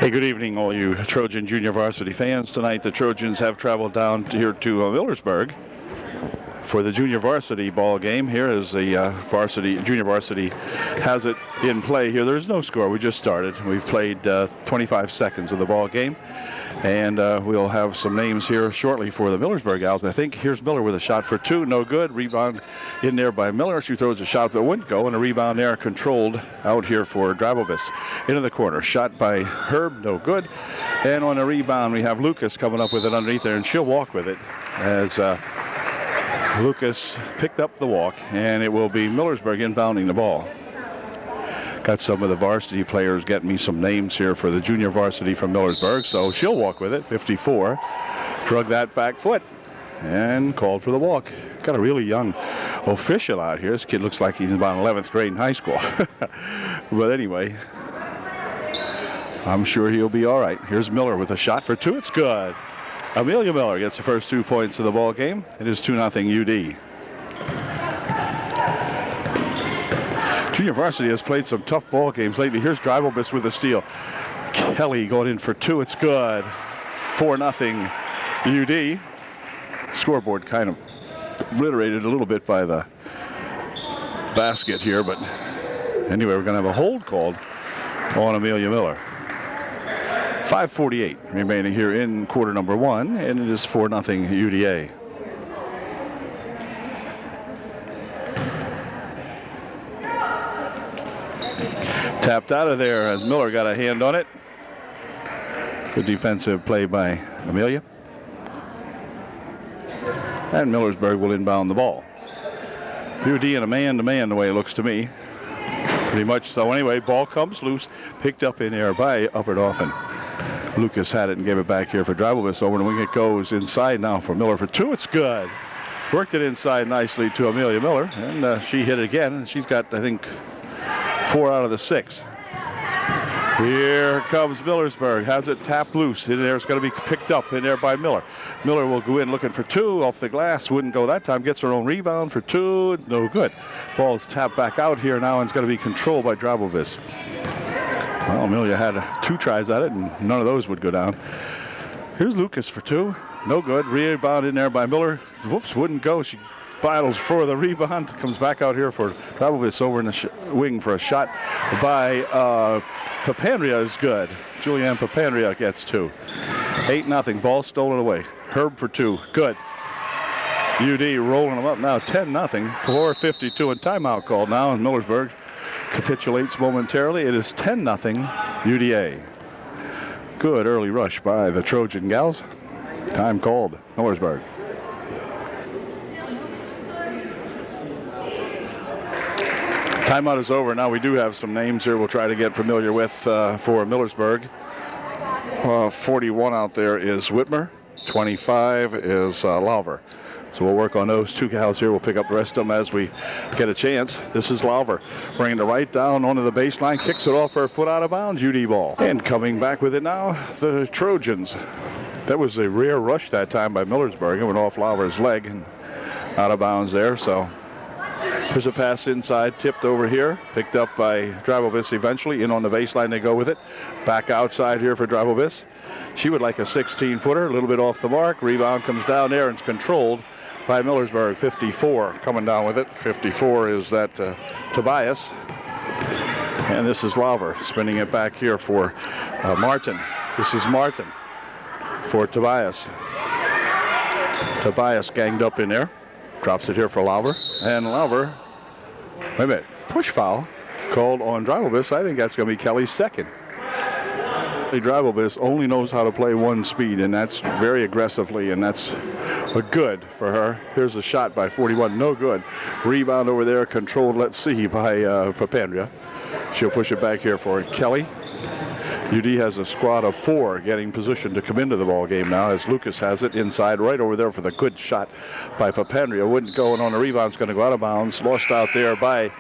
Hey, good evening, all you Trojan junior varsity fans. Tonight, the Trojans have traveled down here to Millersburg for the junior varsity ball game. Here is the junior varsity has it in play here. There's no score. We just started. We've played 25 seconds of the ball game, and we'll have some names here shortly for the Millersburg Owls. I think here's Miller with a shot for two, no good. Rebound in there by Miller. She throws a shot that wouldn't go, and a rebound there controlled out here for Drabobis. Into the corner, shot by Herb, no good. And on a rebound, we have Lucas coming up with it underneath there, and she'll walk with it as Lucas picked up the walk, and it will be Millersburg inbounding the ball. Got some of the varsity players getting me some names here for the junior varsity from Millersburg, so she'll walk with it. 54, drug that back foot, and called for the walk. Got a really young official out here. This kid looks like he's about 11th grade in high school. But anyway, I'm sure he'll be all right. Here's Miller with a shot for two. It's good. Amelia Miller gets the first 2 points of the ball game. It is 2-0 UD. Junior varsity has played some tough ball games lately. Here's Drabobis with a steal. Kelly going in for two. It's good. 4-0 UD. Scoreboard kind of obliterated a little bit by the basket here, but anyway, we're going to have a hold called on Amelia Miller. 5:48 remaining here in quarter number one, and it is 4-0 UDA. Tapped out of there as Miller got a hand on it. Good defensive play by Amelia. And Millersburg will inbound the ball. UD in a man-to-man the way it looks to me. Pretty much so. Anyway, ball comes loose, picked up in air by Upper Dauphin. Lucas had it and gave it back here for Drabobis. Over the wing it goes inside now for Miller for two. It's good. Worked it inside nicely to Amelia Miller, and she hit it again. And she's got, I think, 4 out of the 6. Here comes Millersburg. Has it tapped loose. In there, it's going to be picked up in there by Miller. Miller will go in looking for two off the glass. Wouldn't go that time. Gets her own rebound for two. No good. Ball's tapped back out here now, and it's going to be controlled by Drabobis. Well, Amelia had 2 tries at it, and none of those would go down. Here's Lucas for two. No good. Rebound in there by Miller. Whoops, wouldn't go. She battles for the rebound. Comes back out here for Drabobis over in the wing for a shot by Papandrea is good. Julianne Papandrea gets 2. 8-0. Ball stolen away. Herb for 2. Good. UD rolling them up now. 10-0. 4:52 and timeout called now, and Millersburg capitulates momentarily. It is 10-0 UDA. Good early rush by the Trojan gals. Time called. Millersburg. Timeout is over. Now we do have some names here we'll try to get familiar with for Millersburg. 41 out there is Whitmer. 25 is Lauver. So we'll work on those 2 gals here. We'll pick up the rest of them as we get a chance. This is Lauver bringing it right down onto the baseline. Kicks it off her foot out of bounds. UD ball. And coming back with it now, the Trojans. That was a rare rush that time by Millersburg. It went off Lauver's leg and out of bounds there. So there's a pass inside, tipped over here, picked up by Drabobis eventually. In on the baseline they go with it. Back outside here for Drabobis. She would like a 16-footer, a little bit off the mark. Rebound comes down there and it's controlled by Millersburg. 54 coming down with it. 54 is that Tobias. And this is Lauver spinning it back here for Martin. This is Martin for Tobias. Tobias ganged up in there. Drops it here for Lauver. And Lauver, wait a minute, push foul called on Drabobis. I think that's going to be Kelly's second. Drabobis only knows how to play one speed, and that's very aggressively, and that's a good for her. Here's a shot by 41, no good. Rebound over there, controlled, let's see, by Papandrea. She'll push it back here for Kelly. UD has a squad of 4 getting positioned to come into the ball game now as Lucas has it inside right over there for the good shot by Papandrea. Wouldn't go, and on the rebound, it's going to go out of bounds. Lost out there by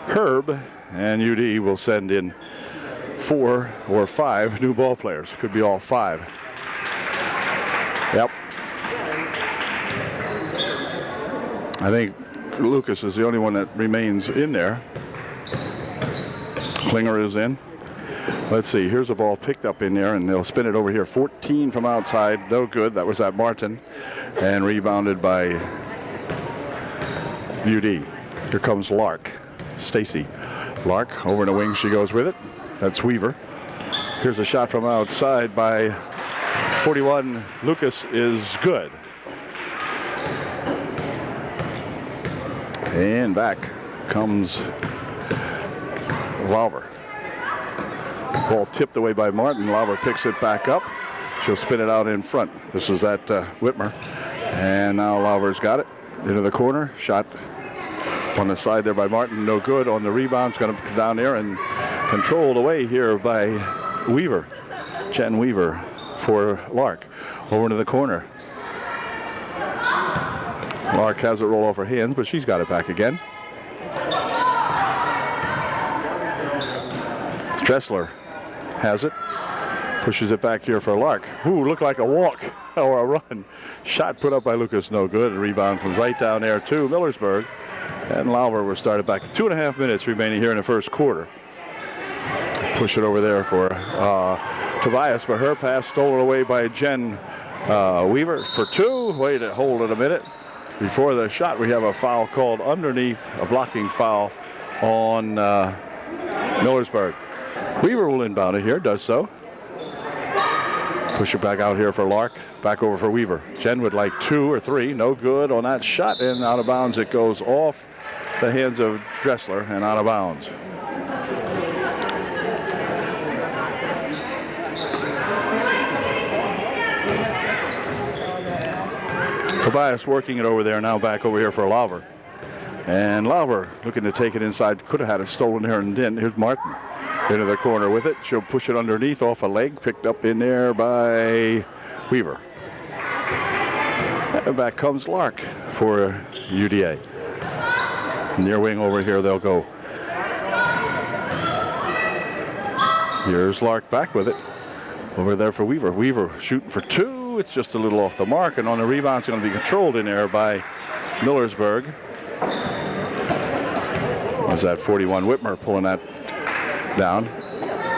Herb, and UD will send in 4 or 5 new ball players. Could be all 5. Yep. I think Lucas is the only one that remains in there. Klinger is in. Let's see, here's a ball picked up in there, and they'll spin it over here. 14 from outside, no good. That was at Martin, and rebounded by UD. Here comes Lark, Stacy. Lark over in the wing, she goes with it. That's Weaver. Here's a shot from outside by 41. Lucas is good. And back comes Lauber. Ball tipped away by Martin. Lauber picks it back up. She'll spin it out in front. This is at Whitmer. And now Lauber's got it. Into the corner. Shot on the side there by Martin. No good on the rebound. It's going to come down there and controlled away here by Weaver. Jen Weaver for Lark. Over into the corner. Lark has it roll off her hands, but she's got it back again. Dressler has it. Pushes it back here for Lark. Ooh, looked like a walk or a run. Shot put up by Lucas, no good. The rebound comes right down there to Millersburg. And Lauber was started back. 2.5 minutes remaining here in the first quarter. Push it over there for Tobias, but her pass stolen away by Jen Weaver for two. Wait to hold it a minute. Before the shot, we have a foul called underneath, a blocking foul on Millersburg. Weaver will inbound it here, does so. Push it back out here for Lark. Back over for Weaver. Jen would like 2 or 3. No good on that shot, and out of bounds. It goes off the hands of Dressler and out of bounds. Tobias working it over there, now back over here for Lauber. And Lauber looking to take it inside. Could have had it stolen here and didn't. Here's Martin into the corner with it. She'll push it underneath off a leg. Picked up in there by Weaver. And back comes Lark for UDA. Near wing over here they'll go. Here's Lark back with it. Over there for Weaver. Weaver shooting for 2. It's just a little off the mark, and on the rebound it's going to be controlled in there by Millersburg. Was that 41 Whitmer pulling that down.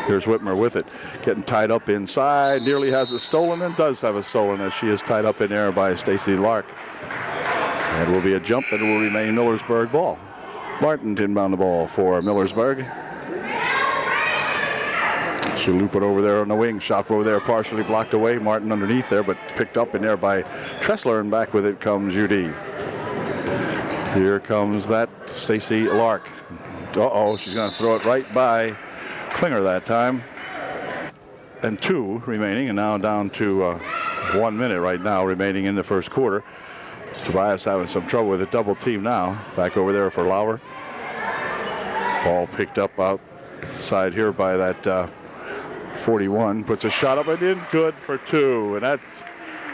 Here's Whitmer with it. Getting tied up inside. Nearly has it stolen, and does have it stolen as she is tied up in there by Stacy Lark. And it will be a jump, and it will remain Millersburg ball. Martin inbound the ball for Millersburg. She'll loop it over there on the wing. Shot over there partially blocked away. Martin underneath there, but picked up in there by Dressler, and back with it comes UD. Here comes that Stacy Lark. Uh-oh, she's going to throw it right by Klinger that time. And 2 remaining, and now down to 1 minute right now remaining in the first quarter. Tobias having some trouble with a double team now. Back over there for Lauber. Ball picked up outside here by that 41. Puts a shot up and in. Good for 2. And that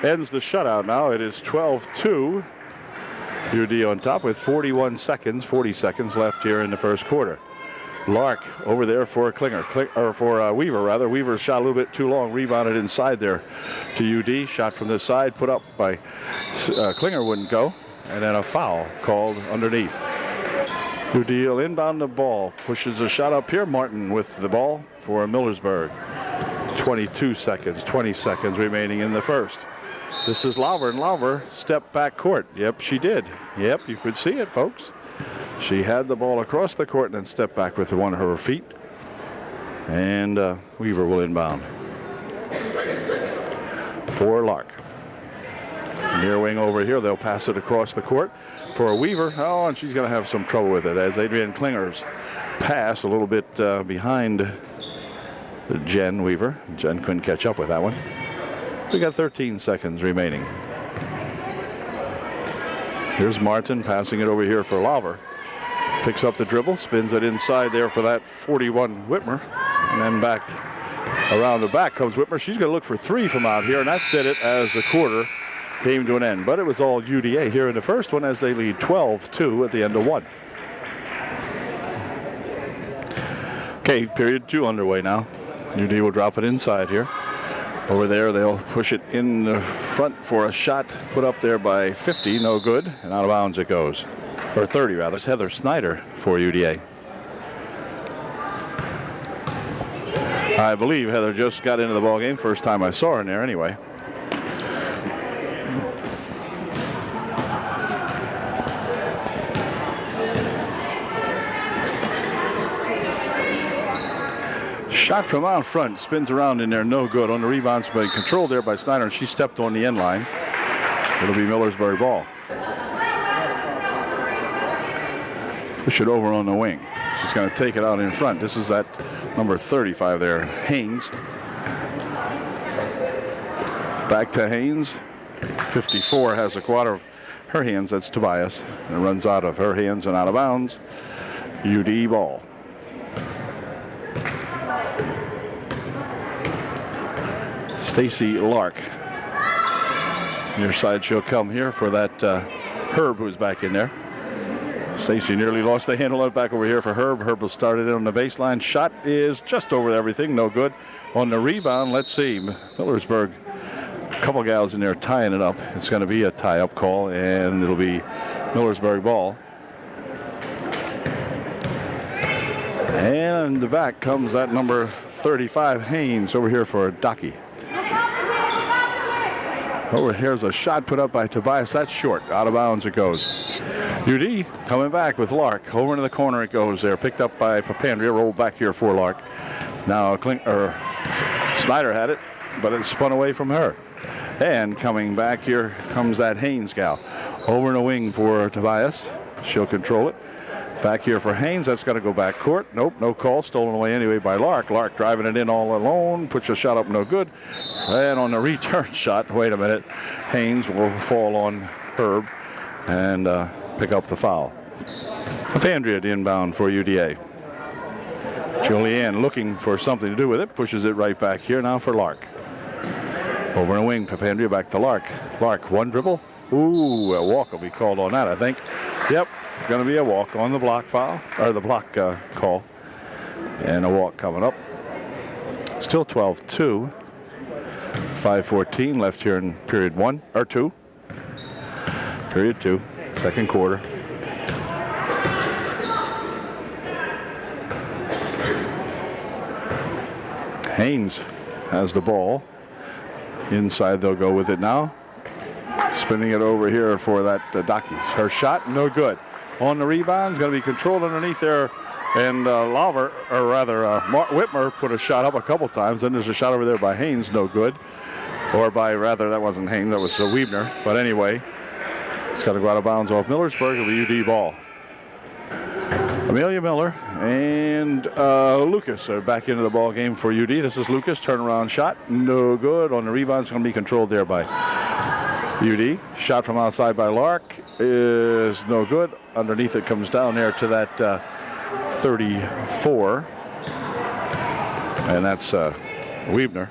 ends the shutout now. It is 12-2. UD on top with 40 seconds left here in the first quarter. Lark over there for Klinger, for Weaver rather. Weaver shot a little bit too long, rebounded inside there to UD. Shot from this side, put up by Klinger, wouldn't go, and then a foul called underneath. UD will inbound the ball, pushes a shot up here. Martin with the ball for Millersburg. 20 seconds remaining in the first. This is Lauber, and Lauber stepped back court. Yep, she did. Yep, you could see it, folks. She had the ball across the court and then stepped back with one of her feet. And Weaver will inbound for Lark. Near wing over here, they'll pass it across the court for Weaver. Oh, and she's going to have some trouble with it as Adrienne Klinger's pass a little bit behind Jen Weaver. Jen couldn't catch up with that one. We got 13 seconds remaining. Here's Martin passing it over here for Lauber. Picks up the dribble, spins it inside there for that 41 Whitmer. And then back around the back comes Whitmer. She's going to look for 3 from out here, and that did it as the quarter came to an end. But it was all UDA here in the first one as they lead 12-2 at the end of 1. Okay, period 2 underway now. UD will drop it inside here. Over there, they'll push it in the front for a shot put up there by 50, no good, and out of bounds it goes. Or 30, rather. It's Heather Snyder for UDA. I believe Heather just got into the ball game. First time I saw her in there anyway. Shot from out front, spins around in there, no good. On the rebounds, but controlled there by Snyder, and she stepped on the end line. It'll be Millersburg ball. Push it over on the wing. She's going to take it out in front. This is that number 35 there, Haynes. Back to Haynes. 54 has a quarter of her hands. That's Tobias. And it runs out of her hands and out of bounds. UD ball. Stacy Lark. Near side she'll come here for that Herb who's back in there. Stacy nearly lost the handle of it back over here for Herb. Herb will start it on the baseline. Shot is just over everything. No good. On the rebound, let's see. Millersburg, a couple gals in there tying it up. It's going to be a tie-up call, and it'll be Millersburg ball. And the back comes that number 35, Haynes, over here for Docky. Over here's a shot put up by Tobias. That's short. Out of bounds it goes. UD coming back with Lark. Over into the corner it goes there. Picked up by Papandrea. Rolled back here for Lark. Now Snyder had it, but it spun away from her. And coming back here comes that Haynes gal. Over in the wing for Tobias. She'll control it. Back here for Haynes. That's got to go back court. Nope, no call. Stolen away anyway by Lark. Lark driving it in all alone. Puts a shot up, no good. And on the return shot, wait a minute. Haynes will fall on Herb and pick up the foul. Papandrea inbound for UDA. Julianne looking for something to do with it. Pushes it right back here now for Lark. Over in the wing, Papandrea back to Lark. Lark, one dribble. Ooh, a walk will be called on that, I think. Yep. It's going to be a walk on the block foul, or the block call. And a walk coming up. Still 12-2. 5:14 left here in period 1, or 2. Period 2, second quarter. Haynes has the ball. Inside they'll go with it now. Spinning it over here for that Docky. Her shot, no good. On the rebound, going to be controlled underneath there. And Whitmer put a shot up a couple times. Then there's a shot over there by Haynes, no good. Or that wasn't Haynes, that was Weebner. But anyway, it's got to go out of bounds off Millersburg. It'll be UD ball. Amelia Miller and Lucas are back into the ball game for UD. This is Lucas, turnaround shot, no good. On the rebound, it's going to be controlled there by UD. Shot from outside by Lark is no good. Underneath it comes down there to that 34. And that's Weebner.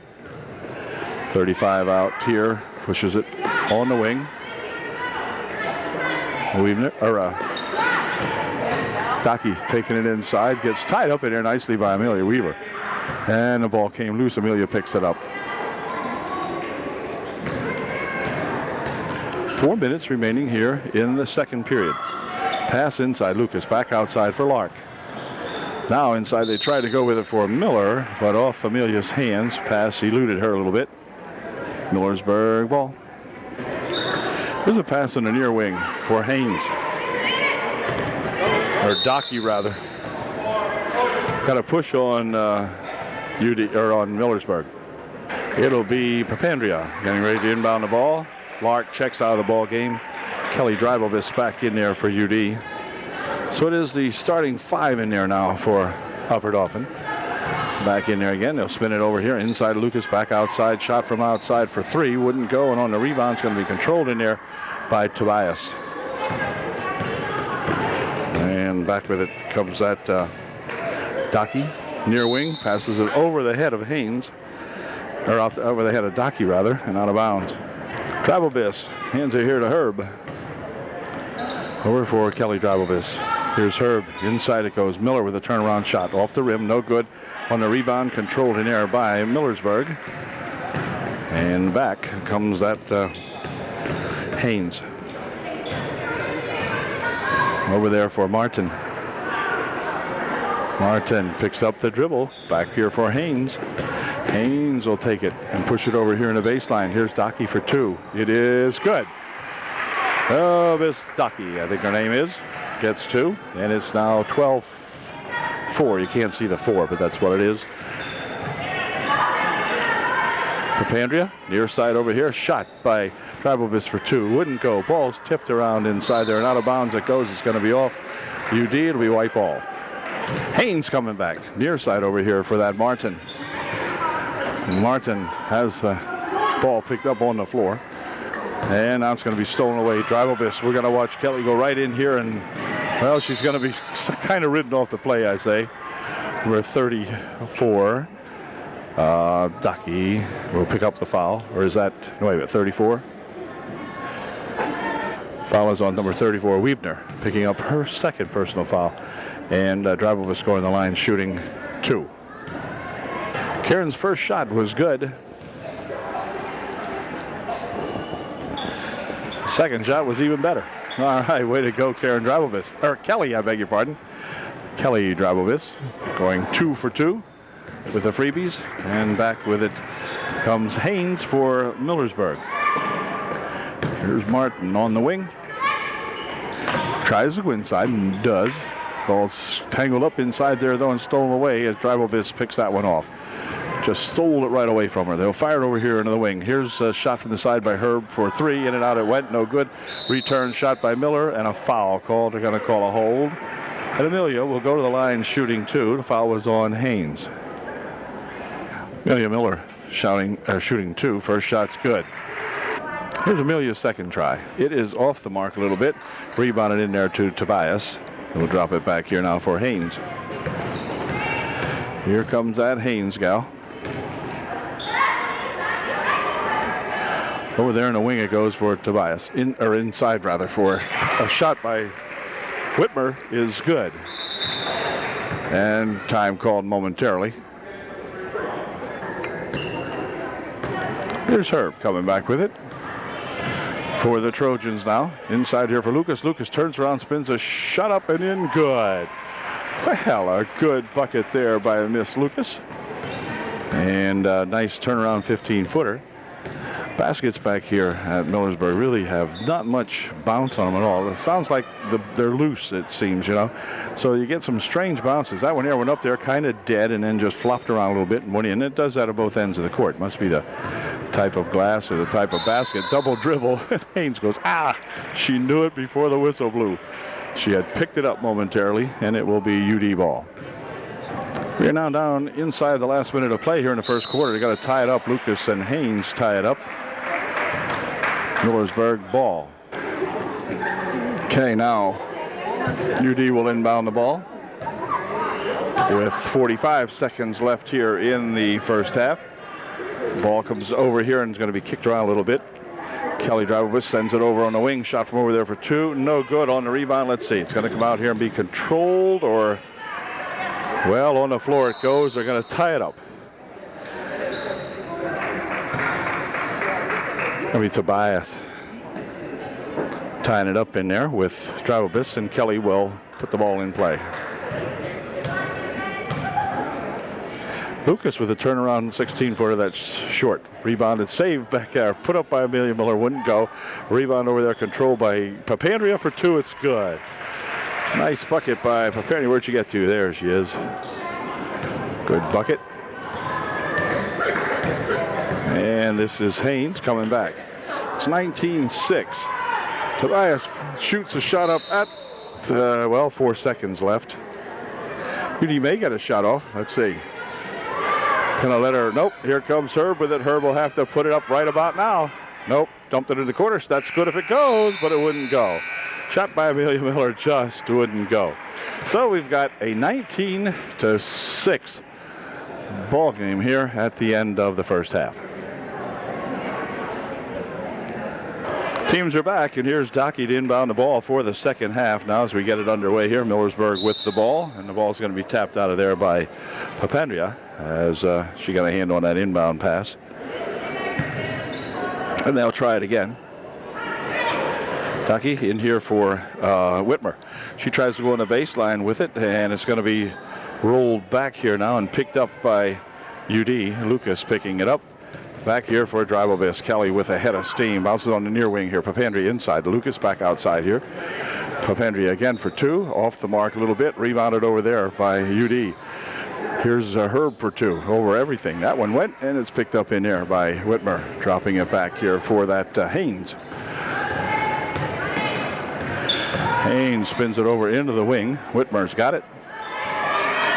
35 out here. Pushes it on the wing. Weebner, Docky taking it inside. Gets tied up in there nicely by Amelia Weaver. And the ball came loose. Amelia picks it up. 4 minutes remaining here in the second period. Pass inside, Lucas back outside for Lark. Now inside they tried to go with it for Miller, but off Amelia's hands. Pass eluded her a little bit. Millersburg ball. There's a pass on the near wing for Haynes. Or Docky rather. Got a push on on Millersburg. It'll be Papandrea getting ready to inbound the ball. Lark checks out of the ball game. Kelly Dreibelvis back in there for UD. So it is the starting 5 in there now for Upper Dauphin. Back in there again. They'll spin it over here. Inside Lucas, back outside. Shot from outside for 3. Wouldn't go. And on the rebound, it's going to be controlled in there by Tobias. And back with it comes that Docky. Near wing. Passes it over the head of Haynes. Or over the head of Docky, rather. And out of bounds. Dreibelvis hands it here to Herb. Over for Kelly Dreibelvis. Here's Herb. Inside it goes. Miller with a turnaround shot. Off the rim. No good. On the rebound. Controlled in air by Millersburg. And back comes that Haynes. Over there for Martin. Martin picks up the dribble. Back here for Haynes. Haynes will take it and push it over here in the baseline. Here's Docky for 2. It is good. Oh, Miss Docky, I think her name is, gets 2. And it's now 12-4. You can't see the 4, but that's what it is. Papandrea, near side over here. Shot by Tribal for 2. Wouldn't go. Ball's tipped around inside there and out of bounds. It goes. It's going to be off. UD. It'll be white ball. Haynes coming back. Near side over here for that Martin. Martin has the ball picked up on the floor. And now it's going to be stolen away. Tribal. We're going to watch Kelly go right in here. And, well, she's going to be kind of ridden off the play, I say. We're 34. Ducky will pick up the foul. Or is that, no, wait a minute, 34? Foul is on number 34, Weebner, picking up her second personal foul. And Drabova scoring the line, shooting 2. Karen's first shot was good. Second shot was even better. All right, way to go, Karen Drabovis. Or Kelly, I beg your pardon. Kelly Drabovis going 2 for 2 with the freebies. And back with it comes Haynes for Millersburg. Here's Martin on the wing. Tries to go inside and does. Ball's tangled up inside there, though, and stolen away as Dribobis picks that one off. Just stole it right away from her. They'll fire it over here into the wing. Here's a shot from the side by Herb for 3. In and out it went. No good. Return shot by Miller and a foul called. They're going to call a hold. And Amelia will go to the line shooting 2. The foul was on Haynes. Amelia Miller shooting 2. First shot's good. Here's Amelia's second try. It is off the mark a little bit. Rebounded in there to Tobias. We'll drop it back here now for Haynes. Here comes that Haynes gal. Over there in the wing it goes for Tobias. Inside rather, for a shot by Whitmer is good. And time called momentarily. Here's Herb coming back with it for the Trojans now. Inside here for Lucas. Lucas turns around, spins a shot up and in. Good. Well, a good bucket there by Miss Lucas. And a nice turnaround 15-footer. Baskets back here at Millersburg really have not much bounce on them at all. It sounds like they're loose, it seems, you know. So you get some strange bounces. That one here went up there kind of dead and then just flopped around a little bit and went in. It does that at both ends of the court. Must be the type of glass or the type of basket. Double dribble. And Haynes goes, ah! She knew it before the whistle blew. She had picked it up momentarily, and it will be UD ball. We are now down inside the last minute of play here in the first quarter. They got to tie it up. Lucas and Haynes tie it up. Millersburg ball. Okay, now UD will inbound the ball with 45 seconds left here in the first half. The ball comes over here and is going to be kicked around a little bit. Kelly Drivovich sends it over on the wing. Shot from over there for 2. No good on the rebound. Let's see. It's going to come out here and be controlled, or, well, on the floor it goes. They're going to tie it up. It's going to be Tobias tying it up in there with Drivovich, and Kelly will put the ball in play. Lucas with a turnaround 16-footer that's short. Rebounded, saved back there. Put up by Amelia Miller, wouldn't go. Rebound over there, controlled by Papandrea for 2. It's good. Nice bucket by Papandrea. Where'd she get to? There she is. Good bucket. And this is Haynes coming back. It's 19-6. Tobias shoots a shot up at, 4 seconds left. UD may get a shot off. Let's see. Gonna let her, nope, here comes Herb with it. Herb will have to put it up right about now. Nope, dumped it in the corner. That's good if it goes, but it wouldn't go. Shot by Amelia Miller, just wouldn't go. So we've got a 19-6 ball game here at the end of the first half. Teams are back, and here's Docky to inbound the ball for the second half. Now as we get it underway here, Millersburg with the ball, and the ball's going to be tapped out of there by Papandrea as she got a hand on that inbound pass. And they'll try it again. Docky in here for Whitmer. She tries to go on the baseline with it, and it's going to be rolled back here now and picked up by UD. Lucas picking it up. Back here for Drybobis. Kelly with a head of steam. Bounces on the near wing here. Papandrea inside. Lucas back outside here. Papandrea again for 2. Off the mark a little bit. Rebounded over there by UD. Here's Herb for 2. Over everything. That one went, and it's picked up in there by Whitmer. Dropping it back here for that Haynes. Haynes spins it over into the wing. Whitmer's got it.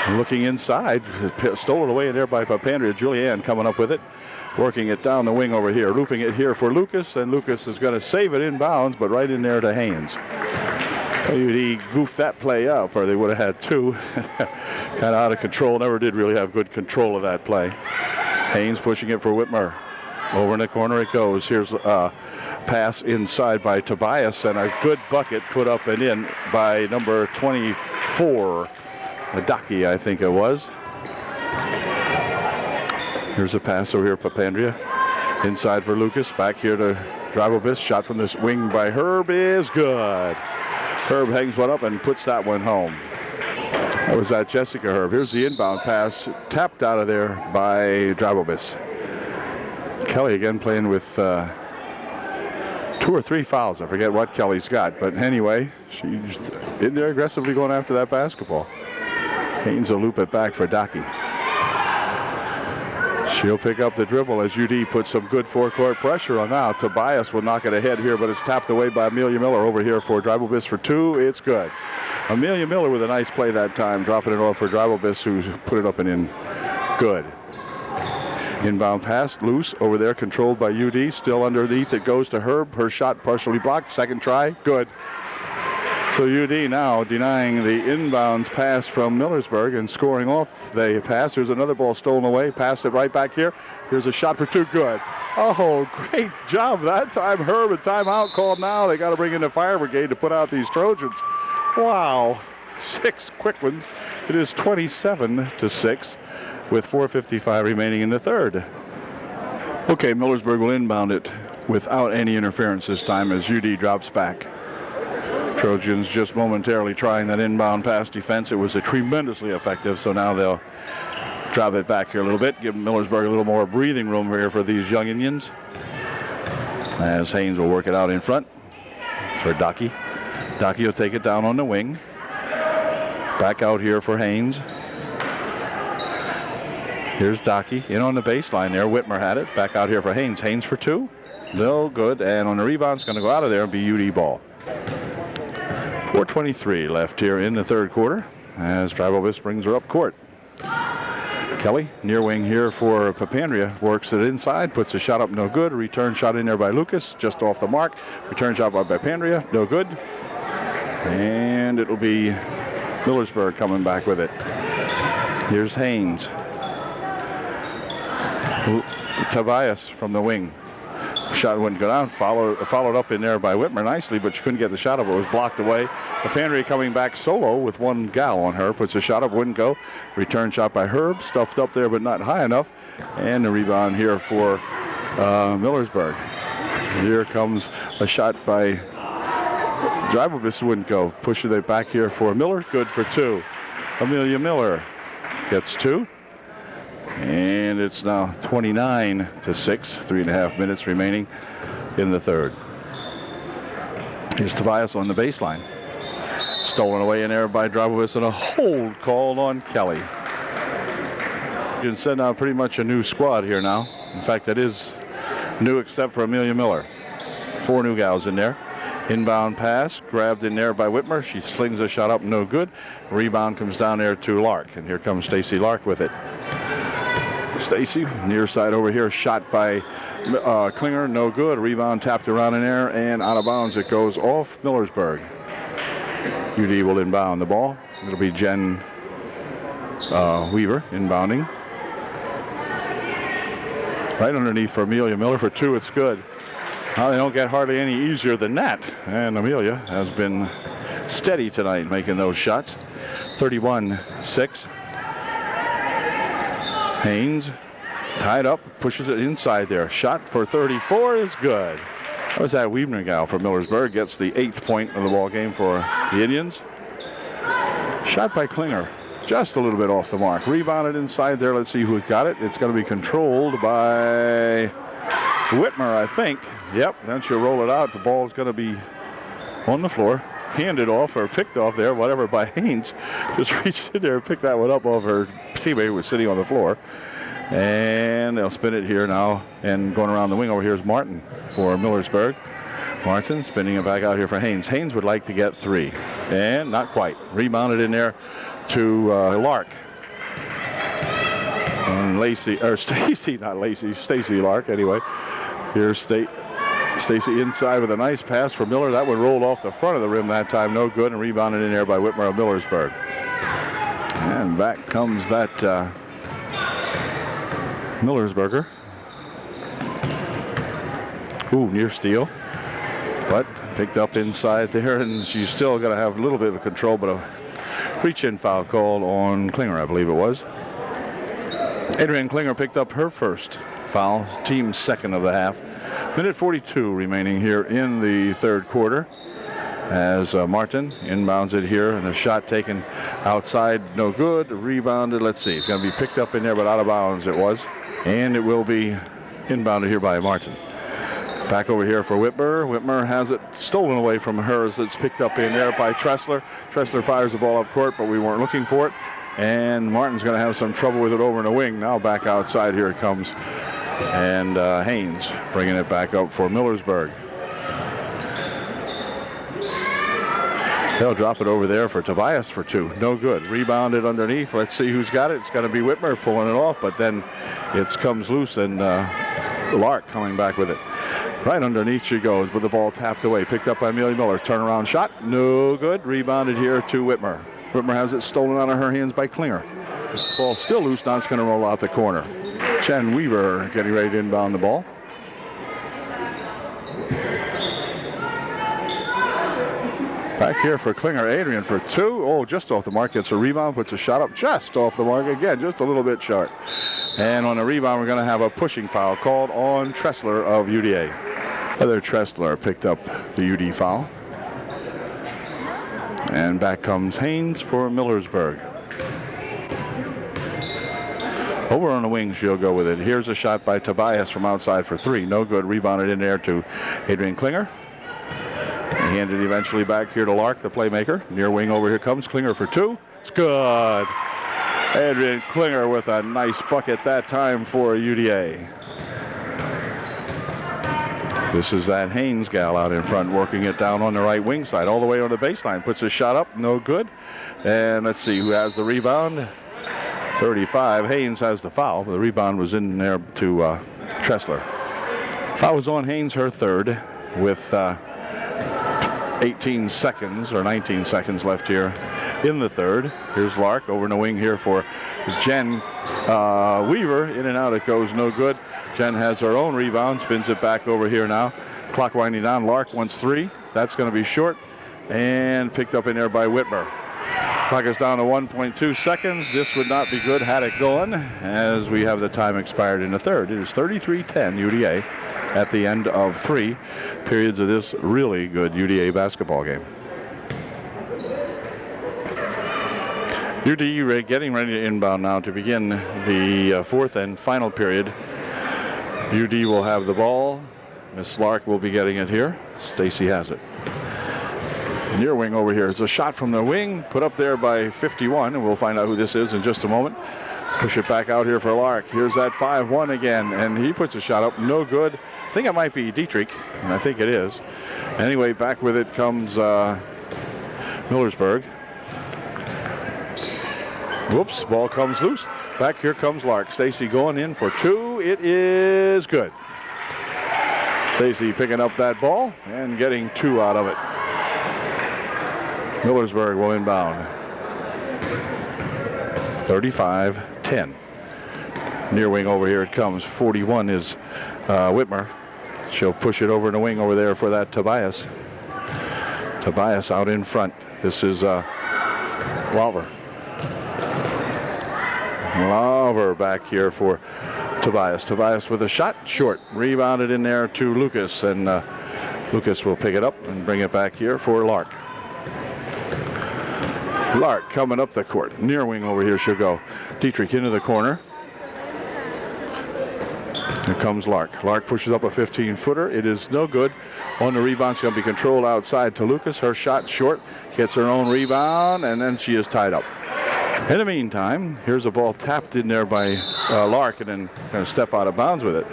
Looking inside. Stolen away in there by Papandrea. Julianne coming up with it. Working it down the wing over here. Looping it here for Lucas. And Lucas is going to save it inbounds, but right in there to Haynes. UD goofed that play up, or they would have had 2. Kind of out of control. Never did really have good control of that play. Haynes pushing it for Whitmer. Over in the corner it goes. Here's a pass inside by Tobias, and a good bucket put up and in by number 24. Adaki, I think it was. Here's a pass over here, Papandrea. Inside for Lucas. Back here to Drybobis. Shot from this wing by Herb is good. Herb hangs one up and puts that one home. That was that Jessica Herb. Here's the inbound pass. Tapped out of there by Drybobis. Kelly again playing with 2 or 3 fouls. I forget what Kelly's got. But anyway, she's in there aggressively going after that basketball. Haynes will loop it back for Daki. She'll pick up the dribble as UD puts some good forecourt pressure on now. Tobias will knock it ahead here, but it's tapped away by Amelia Miller over here for Drybobis for 2. It's good. Amelia Miller with a nice play that time, dropping it off for Drybobis, who put it up and in. Good. Inbound pass, loose over there, controlled by UD. Still underneath, it goes to Herb. Her shot partially blocked. Second try, good. So UD now denying the inbounds pass from Millersburg and scoring off the pass. There's another ball stolen away. Passed it right back here. Here's a shot for 2. Good. Oh, great job that time. Herb, a timeout called now. They got to bring in the fire brigade to put out these Trojans. Wow. 6 quick ones. It is 27-6 with 4:55 remaining in the third. Okay, Millersburg will inbound it without any interference this time as UD drops back. Trojans just momentarily trying that inbound pass defense. It was tremendously effective, so now they'll drop it back here a little bit, give Millersburg a little more breathing room here for these young Indians. As Haynes will work it out in front for Daki. Daki will take it down on the wing. Back out here for Haynes. Here's Daki in on the baseline there. Whitmer had it. Back out here for Haynes. Haynes for 2. No good. And on the rebound, it's going to go out of there and be UD ball. 4:23 left here in the third quarter as Drybobis brings her up court. Kelly, near wing here for Papandrea, works it inside, puts a shot up, no good. A return shot in there by Lucas, just off the mark. Return shot by Papandrea, no good. And it'll be Millersburg coming back with it. Here's Haynes. Tobias from the wing. Shot wouldn't go down. Followed up in there by Whitmer nicely, but she couldn't get the shot up. It was blocked away. Papandrea coming back solo with one gal on her. Puts a shot up, wouldn't go. Return shot by Herb. Stuffed up there, but not high enough. And the rebound here for Millersburg. Here comes a shot by Drybobis, wouldn't go. Pushes it back here for Miller. Good for 2. Amelia Miller gets 2. And it's now 29-6, 3.5 minutes remaining in the third. Here's Tobias on the baseline. Stolen away in there by Drybobis and a hold called on Kelly. You can send out pretty much a new squad here now. In fact, that is new except for Amelia Miller. 4 new gals in there. Inbound pass, grabbed in there by Whitmer. She slings a shot up, no good. Rebound comes down there to Lark, and here comes Stacy Lark with it. Stacy, near side over here, shot by Klinger, no good. Rebound tapped around in there and out of bounds. It goes off Millersburg. UD will inbound the ball. It'll be Jen Weaver inbounding. Right underneath for Amelia Miller for 2. It's good. Well, they don't get hardly any easier than that. And Amelia has been steady tonight making those shots. 31-6. Haynes tied up, pushes it inside there. Shot for 34 is good. That was that Weebner gal from Millersburg. Gets the 8th point of the ball game for the Indians. Shot by Klinger. just a little bit off the mark. Rebounded inside there. Let's see who got it. It's going to be controlled by Whitmer, I think. Yep, then she'll roll it out. The ball is going to be on the floor, handed off or picked off there, whatever, by Haynes. Just reached in there and picked that one up off her teammate who was sitting on the floor. And they'll spin it here now. And going around the wing over here is Martin for Millersburg. Martin spinning it back out here for Haynes. Haynes would like to get 3. And not quite. Rebounded in there to Lark. And Lacey, or Stacy, not Lacey, Stacy Lark anyway. Here's Stacy inside with a nice pass for Miller. That one rolled off the front of the rim that time. No good. And rebounded in there by Whitmer of Millersburg. And back comes that Millersburger. Ooh, near steal. But picked up inside there, and she's still going to have a little bit of control, but a reach-in foul called on Klinger, I believe it was. Adrienne Klinger picked up her first foul, team's second of the half. Minute 42 remaining here in the third quarter as Martin inbounds it here, and a shot taken outside, no good, rebounded. Let's see, it's going to be picked up in there, but out of bounds it was, and it will be inbounded here by Martin. Back over here for Whitmer. Whitmer has it stolen away from hers. It's picked up in there by Tressler. Tressler fires the ball up court, but we weren't looking for it. And Martin's going to have some trouble with it over in the wing. Now back outside, here it comes. And Haynes bringing it back up for Millersburg. They'll drop it over there for Tobias for 2. No good. Rebounded underneath. Let's see who's got it. It's going to be Whitmer pulling it off, but then it comes loose, and Lark coming back with it. Right underneath she goes with the ball tapped away. Picked up by Amelia Miller. Turnaround shot. No good. Rebounded here to Whitmer. Whitmer has it stolen out of her hands by Klinger. Ball still loose. Now it's going to roll out the corner. Chen Weaver getting ready to inbound the ball. Back here for Klinger. Adrian for 2. Oh, just off the mark. Gets a rebound. Puts a shot up just off the mark again. Just a little bit short. And on the rebound, we're going to have a pushing foul called on Tressler of UDA. Heather Tressler picked up the UD foul. And back comes Haynes for Millersburg. Over on the wing, she'll go with it. Here's a shot by Tobias from outside for 3. No good. Rebounded in there to Adrian Klinger. Handed eventually back here to Lark, the playmaker. Near wing over here comes Klinger for 2. It's good. Adrian Klinger with a nice bucket that time for UDA. This is that Haynes gal out in front working it down on the right wing side all the way on the baseline. Puts a shot up, no good. And let's see who has the rebound. 35. Haynes has the foul. The rebound was in there to Tressler. Foul was on Haynes, her third, with 18 seconds or 19 seconds left here in the third. Here's Lark over in the wing here for Jen Weaver. In and out it goes, no good. Jen has her own rebound, spins it back over here now. Clock winding down. Lark wants 3. That's going to be short and picked up in there by Whitmer. Clock is down to 1.2 seconds. This would not be good had it going, as we have the time expired in the third. It is 33-10 UDA at the end of 3 periods of this really good UDA basketball game. UD getting ready to inbound now to begin the fourth and final period. UD will have the ball. Miss Lark will be getting it here. Stacy has it. Near wing over here. It's a shot from the wing, put up there by 51, and we'll find out who this is in just a moment. Push it back out here for Lark. Here's that 5-1 again, and he puts a shot up, no good. I think it might be Dietrich, and I think it is. Anyway, back with it comes Millersburg. Whoops, ball comes loose. Back here comes Lark. Stacy going in for 2. It is good. Stacy picking up that ball and getting 2 out of it. Millersburg will inbound. 35-10. Near wing over here it comes. 41 is Whitmer. She'll push it over in the wing over there for that Tobias. Tobias out in front. This is Lauver. Lauver back here for Tobias. Tobias with a shot, short. Rebounded in there to Lucas, and Lucas will pick it up and bring it back here for Lark. Lark coming up the court. Near wing over here she'll go. Dietrich into the corner. Here comes Lark. Lark pushes up a 15-footer. It is no good. On the rebound, it's going to be controlled outside to Lucas. Her shot short. Gets her own rebound, and then she is tied up. In the meantime, here's a ball tapped in there by Lark, and then going to step out of bounds with it.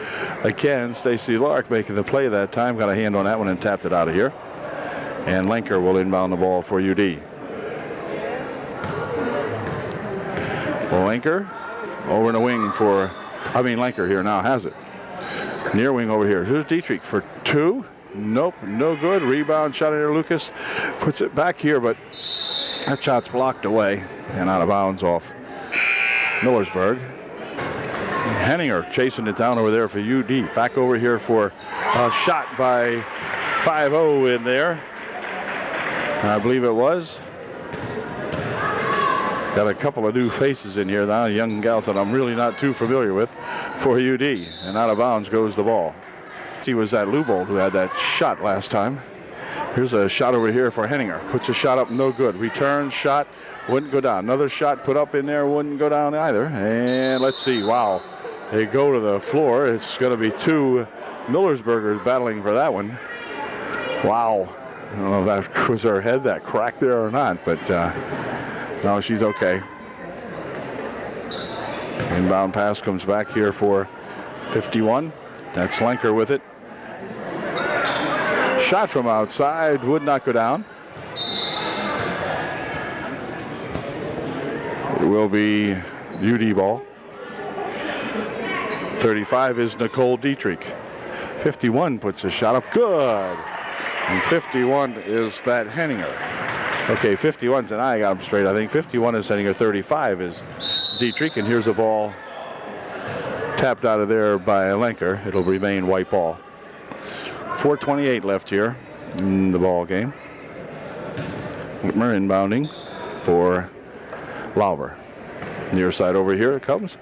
Again, Stacy Lark making the play that time. Got a hand on that one and tapped it out of here. And Lenker will inbound the ball for UD. Lenker over in the wing for, Lenker here now has it. Near wing over here. Here's Dietrich for two. Nope, no good. Rebound shot in there. Lucas puts it back here, but that shot's blocked away and out of bounds off Millersburg. Henninger chasing it down over there for UD. Back over here for a shot by 5-0 in there. I believe it was. Got a couple of new faces in here now, young gals that I'm really not too familiar with for UD. And out of bounds goes the ball. He was that Lubold who had that shot last time. Here's a shot over here for Henninger. Puts a shot up, no good. Returns shot, wouldn't go down. Another shot put up in there, wouldn't go down either. And let's see, wow. They go to the floor. It's going to be two Millersburgers battling for that one. Wow. I don't know if that was her head that cracked there or not, but no, she's okay. Inbound pass comes back here for 51. That's Lenker with it. Shot from outside, would not go down. It will be UD ball. 35 is Nicole Dietrich. 51 puts a shot up, good. And 51 is that Henninger. Okay, 51's, and I got him straight. I think 51 is Henninger, 35 is Dietrich, and here's a ball tapped out of there by Lenker. It'll remain white ball. 4:28 left here in the ball game. Whitmer inbounding for Lauber. Near side over here it comes.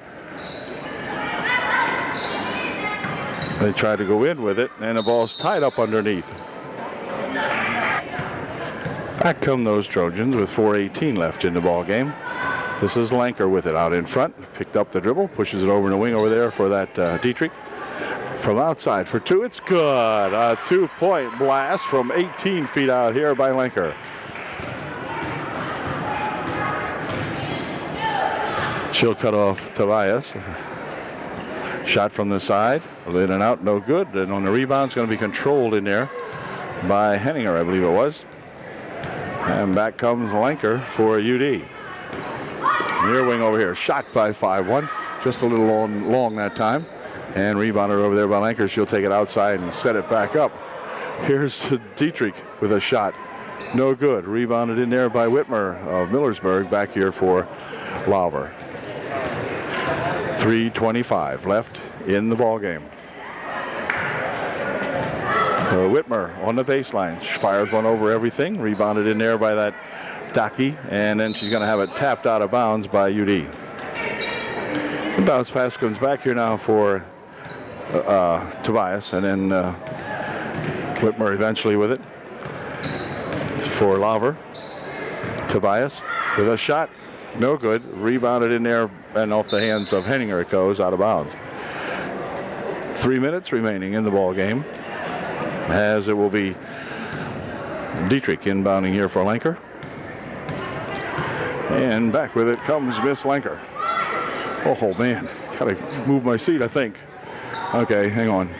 They try to go in with it, and the ball's tied up underneath. Back come those Trojans with 4:18 left in the ball game. This is Lenker with it out in front. Picked up the dribble, pushes it over in the wing over there for that Dietrich. From outside for two, it's good. A two-point blast from 18 feet out here by Lenker. She'll cut off Tobias. Shot from the side, in and out, no good. And on the rebound, it's going to be controlled in there by Henninger, I believe it was. And back comes Lenker for UD. Near wing over here, shot by 5-1. Just a little long that time. And rebounded over there by Lenker. She'll take it outside and set it back up. Here's Dietrich with a shot. No good. Rebounded in there by Whitmer of Millersburg. Back here for Lauber. 3:25 left in the ball game. Whitmer on the baseline. She fires one over everything. Rebounded in there by that Daki. And then she's going to have it tapped out of bounds by UD. The bounce pass comes back here now for Tobias. And then Whitmer eventually with it for Lauber. Tobias with a shot. No good. Rebounded in there and off the hands of Henninger. It goes out of bounds. 3 minutes remaining in the ball game, as it will be Dietrich inbounding here for Lenker. And back with it comes Miss Lenker. Oh man, gotta move my seat, I think. Okay, hang on.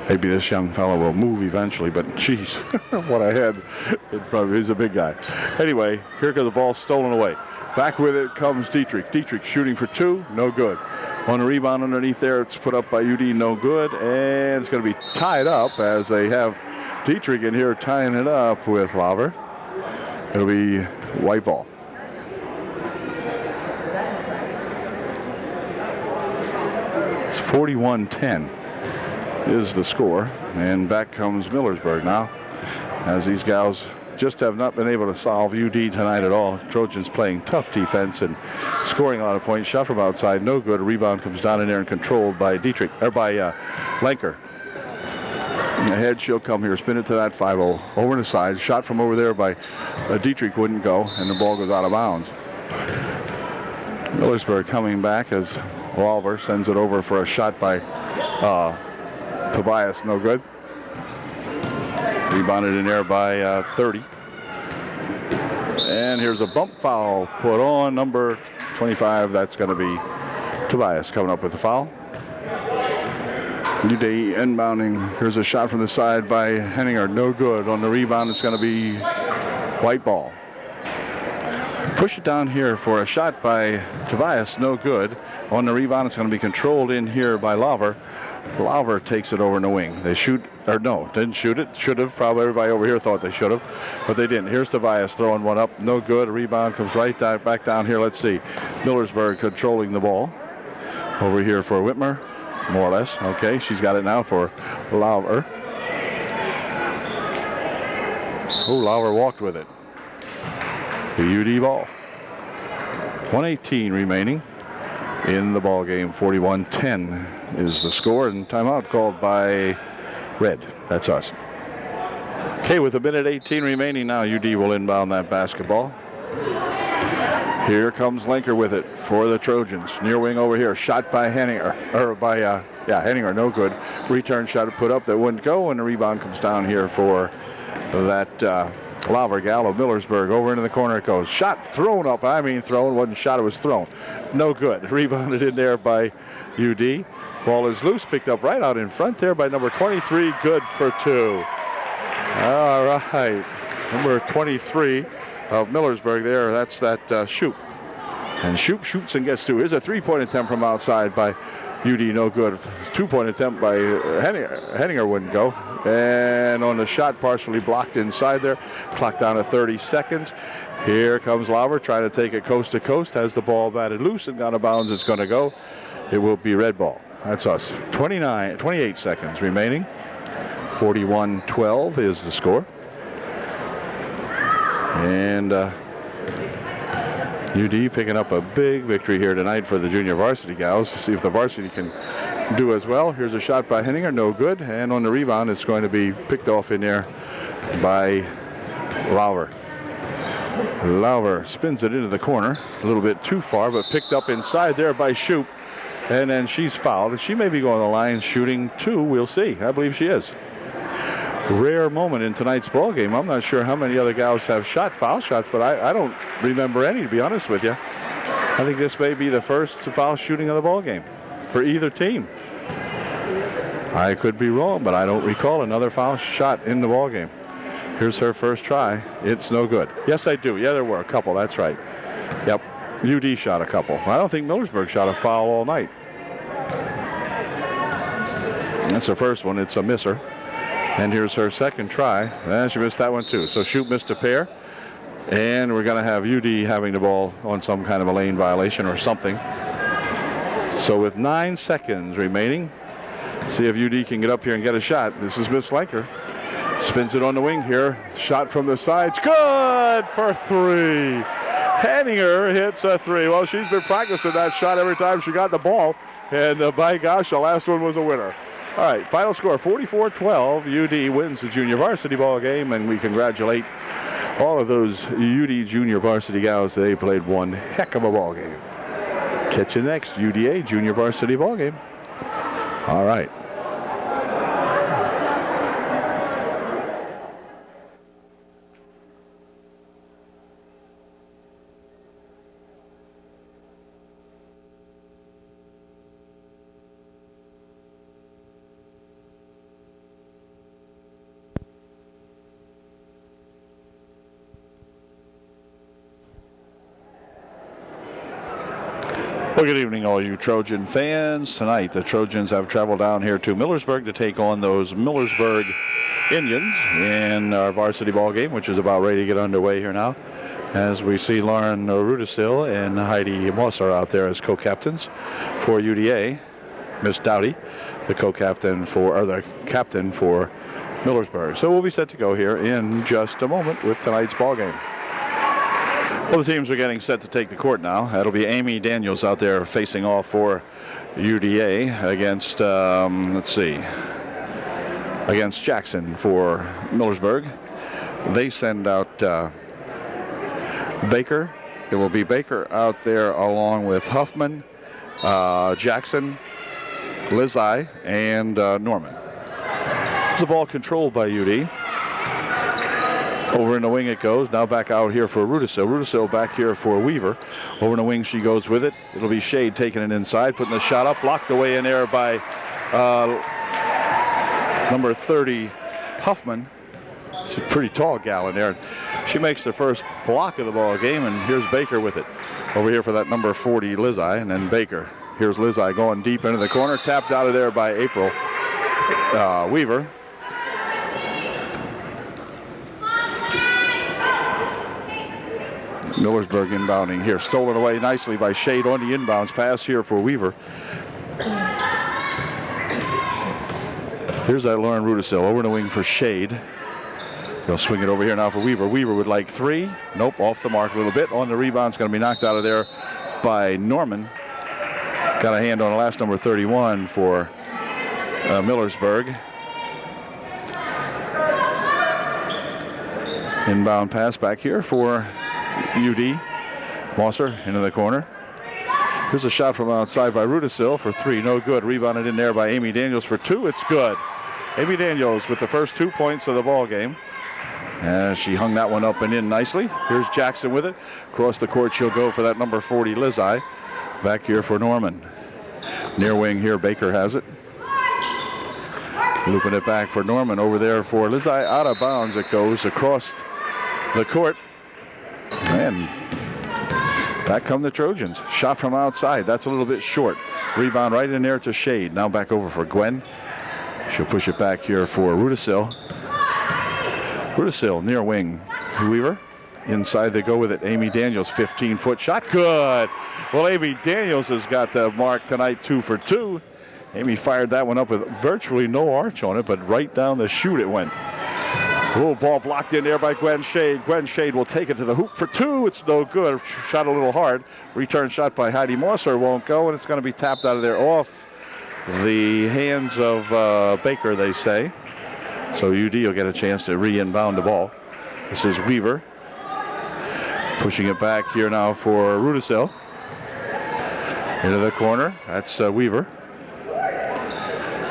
Maybe this young fellow will move eventually, but geez, what I had in front of me, he's a big guy. Anyway, here goes the ball stolen away. Back with it comes Dietrich. Dietrich shooting for two, no good. On a rebound underneath there, it's put up by UD, no good. And it's going to be tied up as they have Dietrich in here tying it up with Lauber. It'll be white ball. It's 41-10 is the score. And back comes Millersburg now, as these gals just have not been able to solve UD tonight at all. Trojans playing tough defense and scoring a lot of points. Shot from outside, no good. Rebound comes down in there and controlled by Dietrich, or by Lenker. Ahead, she'll come here, spin it to that 5-0. Over to the side, shot from over there by Dietrich wouldn't go, and the ball goes out of bounds. Millersburg coming back as Lawver sends it over for a shot by Tobias, no good. Rebounded in there by 30. And here's a bump foul put on number 25. That's going to be Tobias coming up with the foul. UD inbounding. Here's a shot from the side by Henninger. No good. On the rebound, it's going to be white ball. Push it down here for a shot by Tobias. No good. On the rebound, it's going to be controlled in here by Lawver. Lawver takes it over in the wing. They shoot, or no, didn't shoot it. Should have. Probably everybody over here thought they should have, but they didn't. Here's Tobias throwing one up. No good. A rebound comes right back down here. Let's see. Millersburg controlling the ball. Over here for Whitmer. More or less. Okay, she's got it now for Lawver. Oh, Lawver walked with it. The UD ball. 1:18 remaining in the ball game. 41-10 is the score, and timeout called by Red. That's us. Okay, with a minute 18 remaining now, UD will inbound that basketball. Here comes Lenker with it for the Trojans. Near wing over here. Shot by Henninger. Henninger, no good. Return shot put up that wouldn't go, and the rebound comes down here for that Lawver gal of Millersburg. Over into the corner it goes. Shot thrown up. I mean thrown. Wasn't shot, it was thrown. No good. Rebounded in there by UD. Ball is loose. Picked up right out in front there by number 23. Good for two. All right. Number 23. Of Millersburg there, that's that Shoop. And Shoop shoots and gets two. Here's a three-point attempt from outside by UD, no good. Two-point attempt by Henninger wouldn't go. And on the shot, partially blocked inside there. Clock down to 30 seconds. Here comes Lawver trying to take it coast to coast. Has the ball batted loose and out of bounds. It's going to go. It will be red ball. That's us. 28 seconds remaining. 41-12 is the score. And UD picking up a big victory here tonight for the junior varsity gals. See if the varsity can do as well. Here's a shot by Henninger, no good. And on the rebound, it's going to be picked off in there by Lawver. Lawver spins it into the corner, a little bit too far, but picked up inside there by Shoop. And then she's fouled. She may be going to the line shooting two. We'll see. I believe she is. Rare moment in tonight's ball game. I'm not sure how many other gals have shot foul shots, but I don't remember any, to be honest with you. I think this may be the first foul shooting of the ball game for either team. I could be wrong, but I don't recall another foul shot in the ball game. Here's her first try. It's no good. Yes, I do. Yeah, there were a couple. That's right. Yep. UD shot a couple. I don't think Millersburg shot a foul all night. That's her first one. It's a misser. And here's her second try. And she missed that one too. So Shoot missed a pair. And we're going to have UD having the ball on some kind of a lane violation or something. So with 9 seconds remaining, see if UD can get up here and get a shot. This is Miss Lenker. Spins it on the wing here. Shot from the sides. Good for three. Henninger hits a three. Well, she's been practicing that shot every time she got the ball. And by gosh, the last one was a winner. All right, final score 44-12. UD wins the junior varsity ball game, and we congratulate all of those UD junior varsity gals. They played one heck of a ball game. Catch you next UDA junior varsity ball game. All right. Well, good evening, all you Trojan fans. Tonight, the Trojans have traveled down here to Millersburg to take on those Millersburg Indians in our varsity ball game, which is about ready to get underway here now. As we see Lauren Rudisil and Heidi Moss are out there as co-captains for UDA. Miss Dowdy, the co-captain for, or the captain for Millersburg. So we'll be set to go here in just a moment with tonight's ball game. Well, the teams are getting set to take the court now. That'll be Amy Daniels out there facing off for UDA against, let's see, against Jackson for Millersburg. They send out Baker. It will be Baker out there along with Huffman, Jackson, Lizai, and Norman. The ball controlled by UD. Over in the wing it goes. Now back out here for Rudisil. Rudisil back here for Weaver. Over in the wing she goes with it. It'll be Shade taking it inside, putting the shot up. Blocked away in there by number 30, Huffman. She's a pretty tall gal in there. She makes the first block of the ball game, and here's Baker with it. Over here for that number 40, Lizai, and then Baker. Here's Lizai going deep into the corner. Tapped out of there by April Weaver. Millersburg inbounding here. Stolen away nicely by Shade on the inbounds pass here for Weaver. Here's that Lauren Rudisil over in the wing for Shade. They'll swing it over here now for Weaver. Weaver would like three. Nope, off the mark a little bit. On the rebound, it's going to be knocked out of there by Norman. Got a hand on the last number 31 for Millersburg. Inbound pass back here for UD. Mosser into the corner. Here's a shot from outside by Rudisil for three. No good. Rebounded in there by Amy Daniels for two. It's good. Amy Daniels with the first 2 points of the ball game. She hung that one up and in nicely. Here's Jackson with it. Across the court she'll go for that number 40, Lizai. Back here for Norman. Near wing here, Baker has it. Looping it back for Norman over there for Lizai. Out of bounds it goes across the court. And back come the Trojans. Shot from outside. That's a little bit short. Rebound right in there to Shade. Now back over for Gwen. She'll push it back here for Rudisil. Rudisil near wing. Weaver. Inside they go with it. Amy Daniels, 15-foot shot. Good. Well, Amy Daniels has got the mark tonight, 2 for 2. Amy fired that one up with virtually no arch on it, but right down the chute it went. Oh, ball blocked in there by Gwen Shade. Gwen Shade will take it to the hoop for two. It's no good. Shot a little hard. Return shot by Heidi Mosser won't go, and it's going to be tapped out of there off the hands of Baker, they say. So UD will get a chance to re-inbound the ball. This is Weaver. Pushing it back here now for Rudisil. Into the corner. That's Weaver.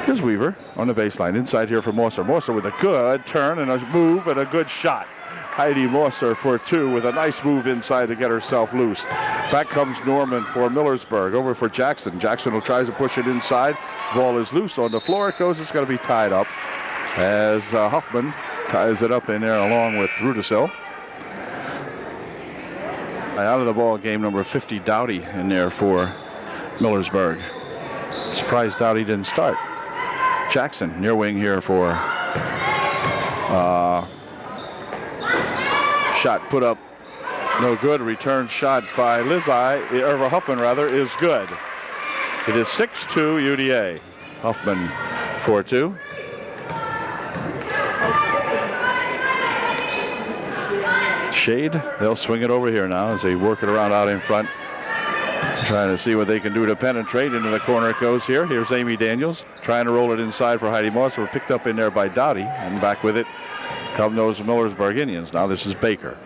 Here's Weaver on the baseline. Inside here for Mosser. Mosser with a good turn and a move and a good shot. Heidi Mosser for two with a nice move inside to get herself loose. Back comes Norman for Millersburg. Over for Jackson. Jackson will try to push it inside. Ball is loose on the floor. It goes. It's going to be tied up as Huffman ties it up in there along with Rudisil. Out of the ball game, number 50, Dowdy in there for Millersburg. Surprised Dowdy didn't start. Jackson near wing here for shot put up, no good. Return shot by Huffman is good. It is 6-2 UDA. Huffman 4-2. Shade, they'll swing it over here now as they work it around out in front. Trying to see what they can do to penetrate. Into the corner it goes here. Here's Amy Daniels trying to roll it inside for Heidi Moss. We're picked up in there by Dowdy, and back with it come those Millersburg Indians. Now this is Baker.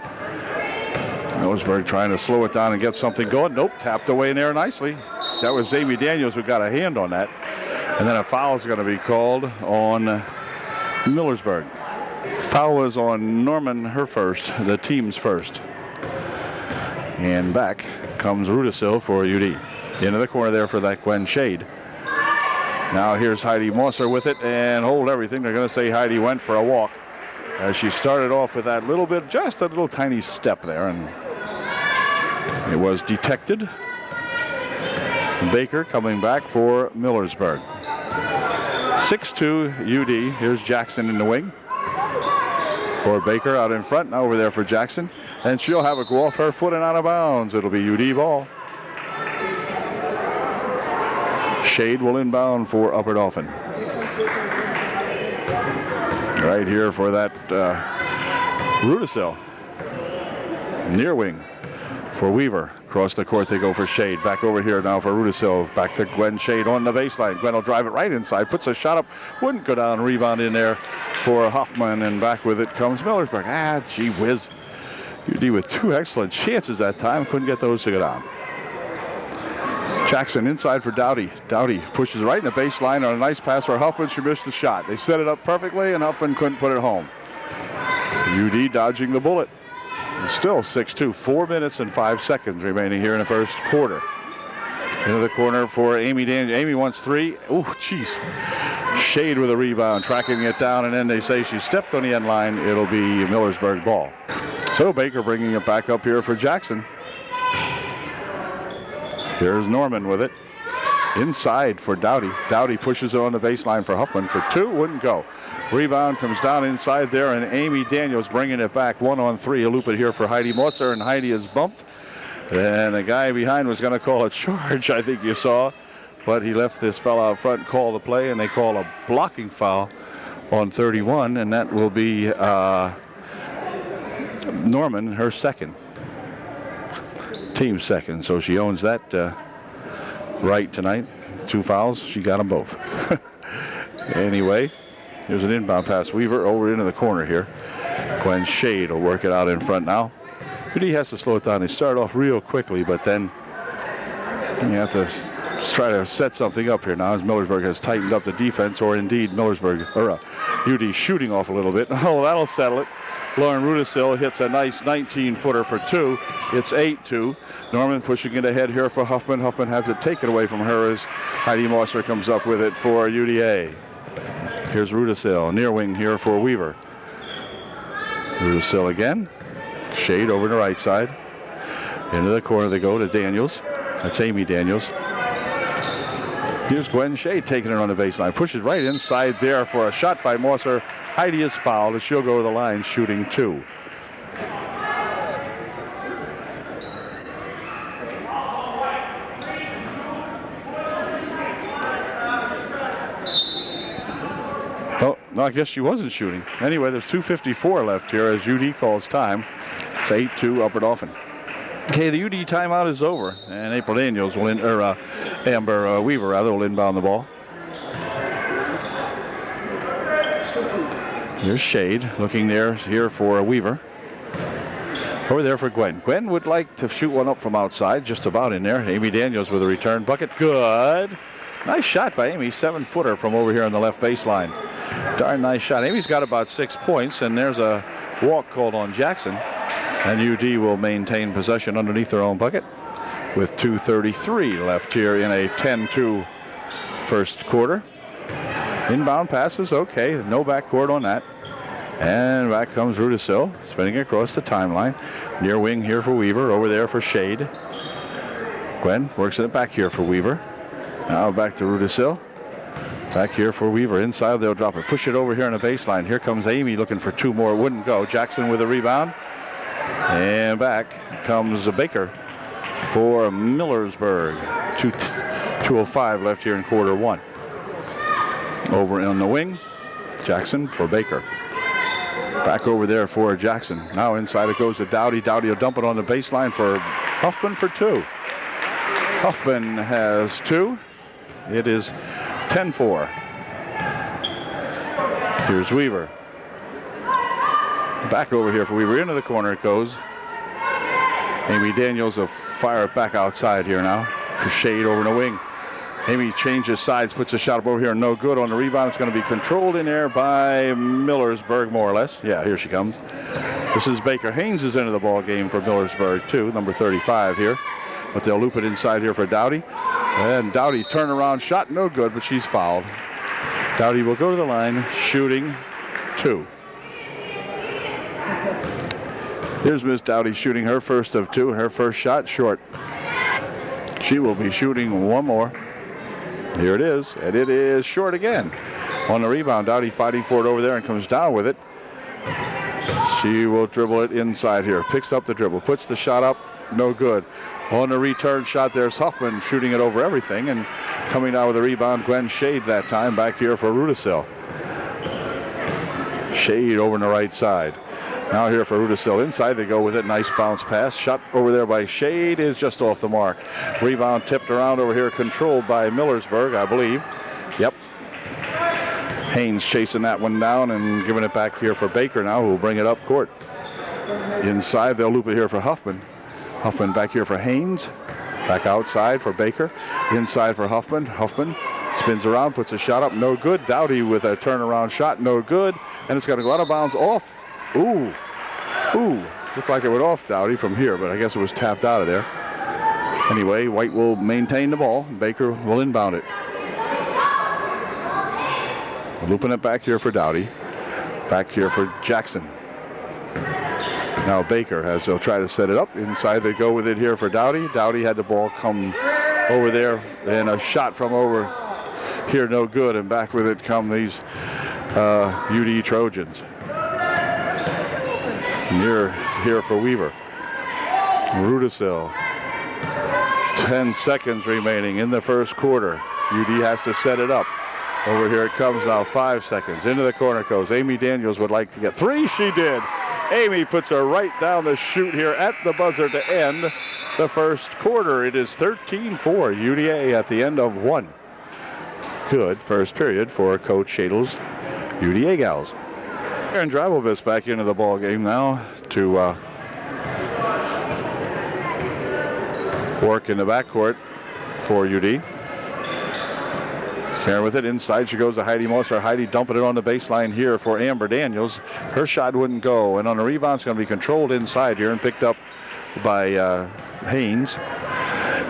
Millersburg trying to slow it down and get something going. Nope, tapped away in there nicely. That was Amy Daniels who got a hand on that. And then a foul is going to be called on Millersburg. Foul was on Norman, her first, the team's first. And back comes Rudisil for UD. Into the corner there for that Gwen Shade. Now here's Heidi Mosser with it and hold everything. They're going to say Heidi went for a walk as she started off with that little bit, just a little tiny step there, and it was detected. Baker coming back for Millersburg. 6-2 UD. Here's Jackson in the wing for Baker out in front. Now over there for Jackson. And she'll have it go off her foot and out of bounds. It'll be UD ball. Shade will inbound for Upper Dauphin. Right here for that Rudisil. Near wing for Weaver. Across the court they go for Shade. Back over here now for Rudisil. Back to Gwen Shade on the baseline. Gwen will drive it right inside. Puts a shot up. Wouldn't go down. Rebound in there for Hoffman. And back with it comes Millersburg. Ah, gee whiz. UD with 2 excellent chances that time. Couldn't get those to go down. Jackson inside for Doughty. Doughty pushes right in the baseline on a nice pass for Huffman. She missed the shot. They set it up perfectly, and Huffman couldn't put it home. UD dodging the bullet. Still 6-2. 4 minutes and 5 seconds remaining here in the first quarter. Into the corner for Amy Daniels. Amy wants 3. Ooh, jeez. Shade with a rebound, tracking it down, and then they say she stepped on the end line. It'll be Millersburg ball. So Baker bringing it back up here for Jackson. Here's Norman with it. Inside for Doughty. Doughty pushes it on the baseline for Huffman for 2. Wouldn't go. Rebound comes down inside there, and Amy Daniels bringing it back 1-on-3. A loop it here for Heidi Motzer, and Heidi is bumped. And the guy behind was going to call a charge, I think you saw. But he left this fella out front and call the play, and they call a blocking foul on 31, and that will be Norman, her second. Team second, so she owns that right tonight. 2 fouls, she got them both. Anyway, here's an inbound pass. Weaver over into the corner here. Gwen Shade will work it out in front now. But he has to slow it down. They start off real quickly, but then you have to try to set something up here now as Millersburg has tightened up the defense, or indeed Millersburg, or UD shooting off a little bit. Oh, that'll settle it. Lauren Rudisil hits a nice 19-footer for 2. It's 8-2. Norman pushing it ahead here for Huffman. Huffman has it taken away from her as Heidi Mosser comes up with it for UDA. Here's Rudisil, near wing here for Weaver. Rudisil again. Shade over to the right side. Into the corner they go to Daniels. That's Amy Daniels. Here's Gwen Shade taking it on the baseline. Pushes right inside there for a shot by Mosser. Heidi is fouled as she'll go to the line shooting 2. Oh, no, I guess she wasn't shooting. Anyway, there's 2:54 left here as UD calls time. It's 8-2 Upper Dauphin. Okay, the UD timeout is over, and April Daniels will Amber Weaver rather will inbound the ball. Here's Shade looking there here for Weaver. Over there for Gwen. Gwen would like to shoot one up from outside, just about in there. Amy Daniels with a return bucket. Good. Nice shot by Amy. 7-footer from over here on the left baseline. Darn nice shot. Amy's got about 6 points, and there's a walk called on Jackson. And UD will maintain possession underneath their own bucket with 2:33 left here in a 10-2 first quarter. Inbound passes, okay, no backcourt on that. And back comes Rudisil, spinning across the timeline. Near wing here for Weaver, over there for Shade. Gwen works it back here for Weaver. Now back to Rudisil. Back here for Weaver, inside they'll drop it. Push it over here on the baseline. Here comes Amy looking for 2 more, wouldn't go. Jackson with a rebound. And back comes Baker for Millersburg. 2:05 left here in quarter 1. Over on the wing, Jackson for Baker. Back over there for Jackson. Now inside it goes to Doughty. Doughty will dump it on the baseline for Huffman for 2. Huffman has 2. It is 10-4. Here's Weaver. Back over here for Weaver. Into the corner it goes. Amy Daniels will fire it back outside here now for Shade over the wing. Amy changes sides, puts a shot up over here, no good on the rebound. It's going to be controlled in there by Millersburg, more or less. Yeah, here she comes. This is Baker. Haynes is into the ball game for Millersburg, too, number 35 here. But they'll loop it inside here for Doughty. And Doughty's turnaround shot, no good, but she's fouled. Doughty will go to the line, shooting 2. Here's Miss Doughty shooting her first of 2. Her first shot, short. She will be shooting 1 more. Here it is, and it is short again. On the rebound, Doughty fighting for it over there and comes down with it. She will dribble it inside here. Picks up the dribble, puts the shot up, no good. On the return shot, there's Huffman shooting it over everything, and coming down with a rebound, Gwen Shade that time, back here for Rudisil. Shade over on the right side. Now here for Rudisil. Inside they go with it. Nice bounce pass. Shot over there by Shade is just off the mark. Rebound tipped around over here, controlled by Millersburg, I believe. Yep. Haynes chasing that one down and giving it back here for Baker now, who will bring it up court. Inside, they'll loop it here for Huffman. Huffman back here for Haynes. Back outside for Baker. Inside for Huffman. Huffman spins around, puts a shot up, no good. Dowdy with a turnaround shot, no good. And it's going to go out of bounds off. Ooh. Looked like it went off Dowdy from here, but I guess it was tapped out of there. Anyway, White will maintain the ball. Baker will inbound it. Looping it back here for Dowdy. Back here for Jackson. Now Baker, as they'll try to set it up. Inside they go with it here for Dowdy. Dowdy had the ball come over there, and a shot from over here, no good. And back with it come these UD Trojans. Near here for Weaver. Rudisil. 10 seconds remaining in the first quarter. UD has to set it up. Over here it comes now, 5 seconds. Into the corner goes. Amy Daniels would like to get 3. She did. Amy puts her right down the chute here at the buzzer to end the first quarter. It is 13-4 UDA at the end of 1. Good first period for Coach Shadle's UDA gals. And Drabelvis back into the ball game now to work in the backcourt for UD. Karen with it. Inside she goes to Heidi Moser. Heidi dumping it on the baseline here for Amber Daniels. Her shot wouldn't go. And on the rebound, it's going to be controlled inside here and picked up by Haynes.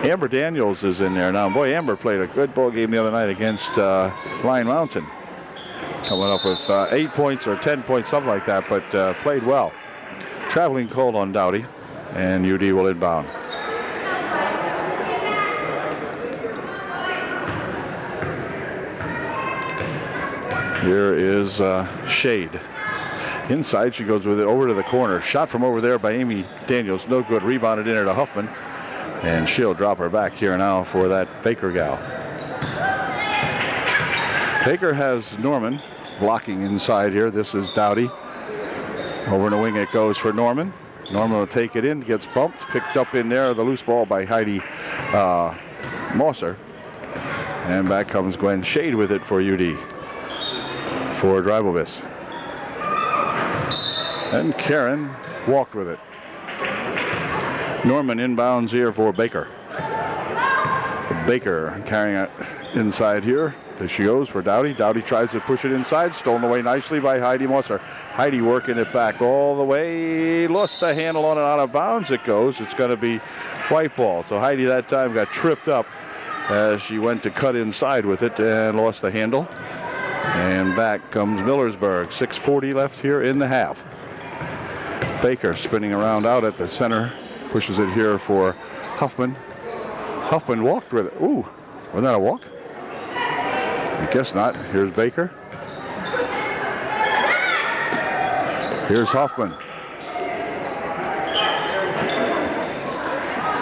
Amber Daniels is in there now. Boy, Amber played a good ball game the other night against Lion Mountain. Coming up with 8 points or 10 points, something like that, but played well. Traveling called on Dowdy, and UD will inbound. Here is Shade. Inside, she goes with it over to the corner. Shot from over there by Amy Daniels. No good. Rebounded in her to Huffman. And she'll drop her back here now for that Baker gal. Baker has Norman blocking inside here. This is Dowdy. Over in the wing it goes for Norman. Norman will take it in. Gets bumped. Picked up in there. The loose ball by Heidi Moser. And back comes Gwen Shade with it for UD. For Dribelvis. And Karen walked with it. Norman inbounds here for Baker. Baker carrying it inside here. There she goes for Dowdy. Dowdy tries to push it inside. Stolen away nicely by Heidi Moser. Heidi working it back all the way. Lost the handle on it, out of bounds it goes. It's going to be white ball. So Heidi that time got tripped up as she went to cut inside with it and lost the handle. And back comes Millersburg. 6:40 left here in the half. Baker spinning around out at the center. Pushes it here for Huffman. Huffman walked with it. Ooh, wasn't that a walk? I guess not. Here's Baker. Here's Huffman.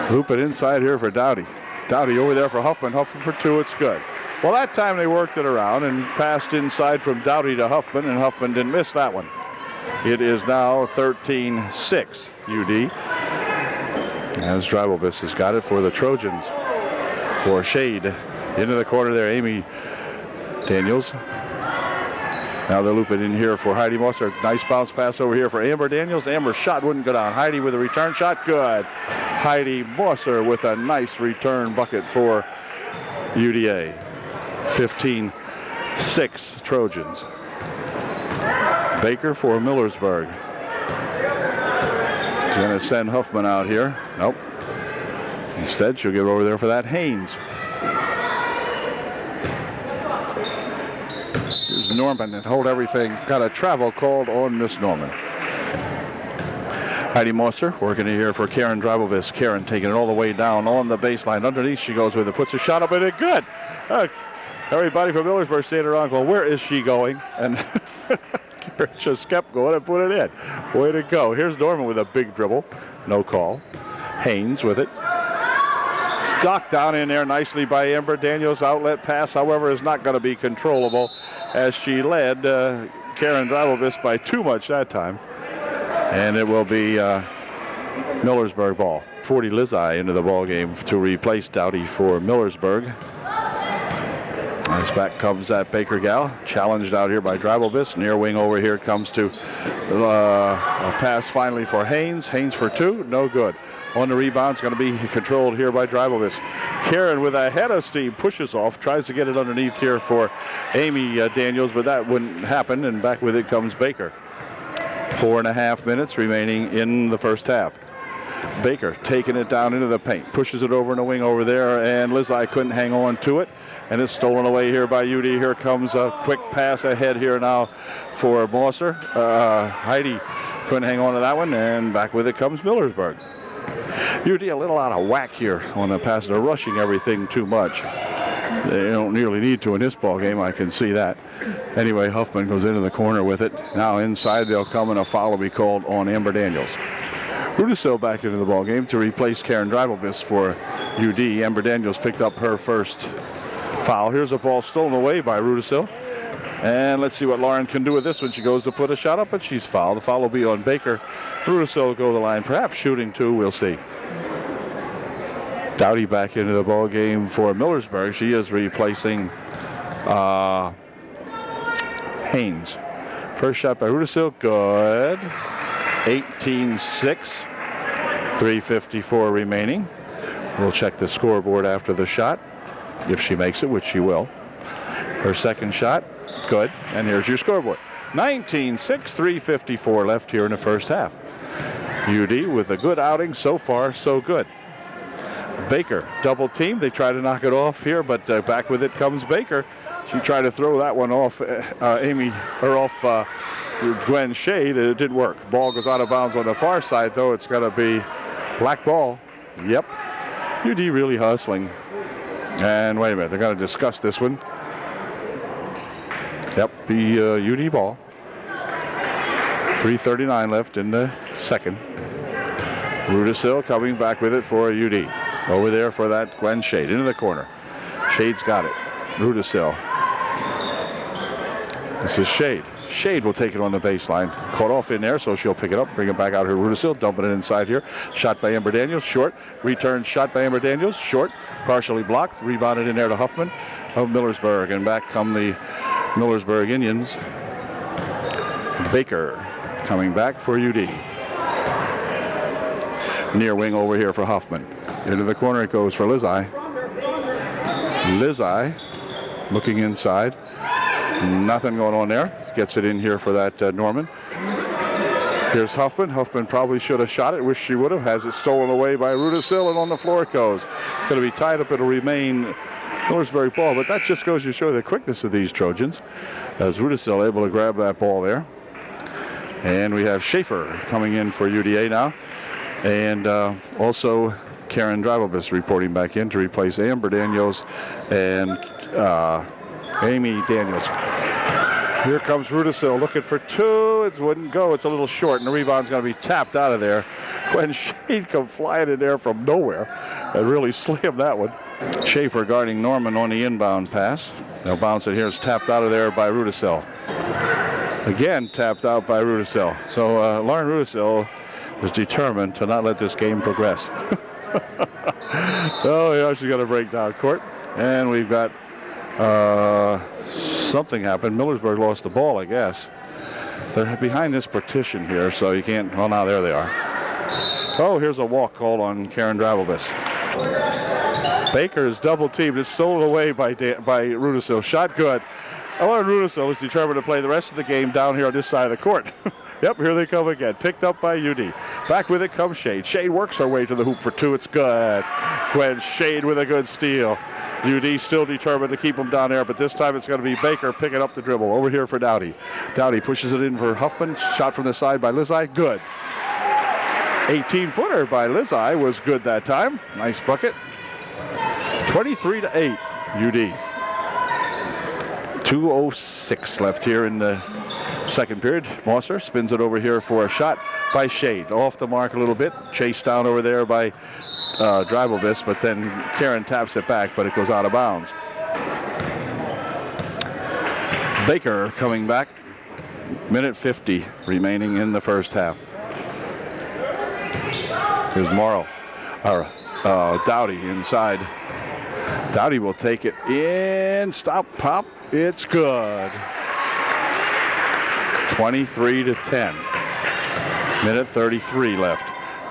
Loop it inside here for Dowdy. Dowdy over there for Huffman. Huffman for 2. It's good. Well, that time they worked it around and passed inside from Dowdy to Huffman, and Huffman didn't miss that one. It is now 13-6 UD. As Dribelvis has got it for the Trojans. For Shade. Into the corner there, Amy Daniels. Now they'll loop it in here for Heidi Moser. Nice bounce pass over here for Amber Daniels. Amber's shot wouldn't go down. Heidi with a return shot. Good. Heidi Moser with a nice return bucket for UDA. 15-6 Trojans. Baker for Millersburg. She's going to send Huffman out here. Nope. Instead, she'll give it over there for that Haynes. Here's Norman and hold everything. Got a travel called on Miss Norman. Heidi Moser working it here for Karen Dribelvis. Karen taking it all the way down on the baseline. Underneath she goes with it. Puts a shot up and it good. Everybody from Millersburg standing around going, where is she going? And Karen just kept going and put it in. Way to go. Here's Norman with a big dribble. No call. Haynes with it. Stocked down in there nicely by Amber Daniels. Outlet pass, however, is not going to be controllable as she led Karen Dribelvis by too much that time. And it will be Millersburg ball. 40 Lizai into the ball game to replace Doughty for Millersburg. As back comes that Baker gal, challenged out here by Dribelbis. Near wing over here comes to a pass finally for Haynes. Haynes for two, no good. On the rebound, it's going to be controlled here by Dribelbis. Karen with a head of steam pushes off, tries to get it underneath here for Amy Daniels, but that wouldn't happen, and back with it comes Baker. 4.5 minutes remaining in the first half. Baker taking it down into the paint, pushes it over in the wing over there, and Lizai couldn't hang on to it, and it's stolen away here by UD. Here comes a quick pass ahead here now for Mosser. Heidi couldn't hang on to that one, and back with it comes Millersburg. UD a little out of whack here on the pass. They're rushing everything too much. They don't nearly need to in this ball game, I can see that. Anyway, Huffman goes into the corner with it. Now inside they'll come, and a foul will be called on Amber Daniels. Rudisill back into the ball game to replace Karen Dribelbis for UD. Amber Daniels picked up her first foul. Here's a ball stolen away by Rudisill. And let's see what Lauren can do with this when she goes to put a shot up, but she's fouled. The foul will be on Baker. Rudisill will go to the line, perhaps shooting two, we'll see. Doughty back into the ball game for Millersburg. She is replacing Haynes. First shot by Rudisill, good. 18-6, 3:54 remaining. We'll check the scoreboard after the shot, if she makes it, which she will. Her second shot, good, and here's your scoreboard. 19-6, 3:54 left here in the first half. UD with a good outing so far, so good. Baker, double team, they try to knock it off here, but back with it comes Baker. She tried to throw that one off Gwen Shade. It didn't work. Ball goes out of bounds on the far side, though. It's going to be black ball. Yep. UD really hustling. And wait a minute, they're going to discuss this one. Yep, the UD ball. 3:39 left in the second. Rudisill coming back with it for UD. Over there for that Gwen Shade. Into the corner. Shade's got it. Rudisill. This is Shade. Shade will take it on the baseline. Caught off in there, so she'll pick it up, bring it back out here. Rudisill, dumping it inside here. Shot by Amber Daniels, short. Return shot by Amber Daniels, short. Partially blocked. Rebounded in there to Huffman of Millersburg. And back come the Millersburg Indians. Baker coming back for UD. Near wing over here for Huffman. Into the corner it goes for Lizai. Lizai looking inside. Nothing going on there. Gets it in here for that Norman. Here's Huffman. Huffman probably should have shot it. Wish she would have. Has it stolen away by Rudisill, and on the floor it goes. It's going to be tied up. It'll remain Millersburg ball, but that just goes to show the quickness of these Trojans, as Rudisill able to grab that ball there. And we have Schaefer coming in for UDA now, and also Karen Dribelbis reporting back in to replace Amber Daniels and Amy Daniels. Here comes Rudisill looking for two. It wouldn't go. It's a little short, and the rebound's going to be tapped out of there. When Shade come flying in there from nowhere and really slammed that one. Schaefer guarding Norman on the inbound pass. They'll bounce it here. It's tapped out of there by Rudisill. Again, tapped out by Rudisill. So Lauren Rudisill is determined to not let this game progress. Oh, yeah, she's going to break down court. And we've got something happened. Millersburg lost the ball, I guess. They're behind this partition here, so you can't. Well, now there they are. Oh, here's a walk called on Karen Dribelbis. Baker's double teamed. It's stolen away by Rudisill. Shot good. Lauren Rudisill was determined to play the rest of the game down here on this side of the court. Yep, here they come again. Picked up by UD. Back with it comes Shade. Shade works her way to the hoop for two. It's good. Gwen Shade with a good steal. UD still determined to keep them down there, but this time it's going to be Baker picking up the dribble. Over here for Doughty. Doughty pushes it in for Huffman. Shot from the side by Lizai. Good. 18-footer by Lizai was good that time. Nice bucket. 23-8, UD. 2:06 left here in the second period. Mosser spins it over here for a shot by Shade. Off the mark a little bit. Chased down over there by Dribelbis, but then Karen taps it back, but it goes out of bounds. Baker coming back. Minute 50 remaining in the first half. Here's Morrow, or Dowdy inside. Dowdy will take it in, stop, pop, it's good. 23-10. Minute 33 left.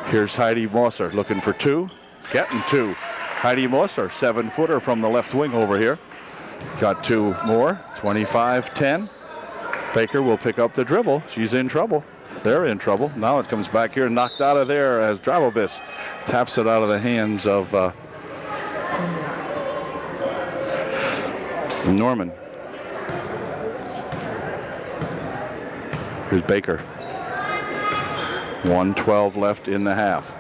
Here's Heidi Mosser looking for two, getting two. Heidi Mosser, 7-footer from the left wing over here. Got two more, 25-10. Baker will pick up the dribble. She's in trouble. They're in trouble. Now it comes back here, knocked out of there as Drabobis taps it out of the hands of Norman. Here's Baker. 1:12 left in the half.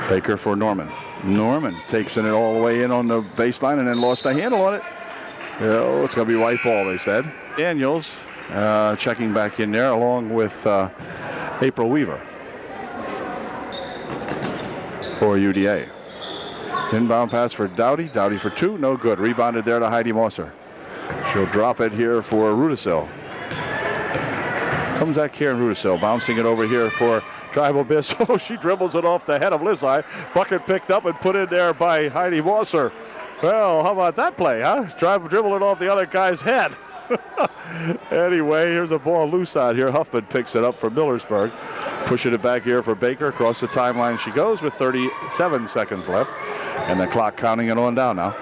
Baker for Norman. Norman takes it all the way in on the baseline and then lost a handle on it. Oh, it's going to be white ball, they said. Daniels checking back in there along with April Weaver for UDA. Inbound pass for Dowdy. Dowdy for two. No good. Rebounded there to Heidi Mosser. She'll drop it here for Rudisil. Comes that Karen Rudisil, bouncing it over here for Drabobis. Oh, she dribbles it off the head of Lizai. Bucket picked up and put in there by Heidi Mosser. Well, how about that play, huh? Dribble it off the other guy's head. Anyway, here's a ball loose out here. Huffman picks it up for Millersburg. Pushing it back here for Baker. Across the timeline she goes with 37 seconds left. And the clock counting it on down now.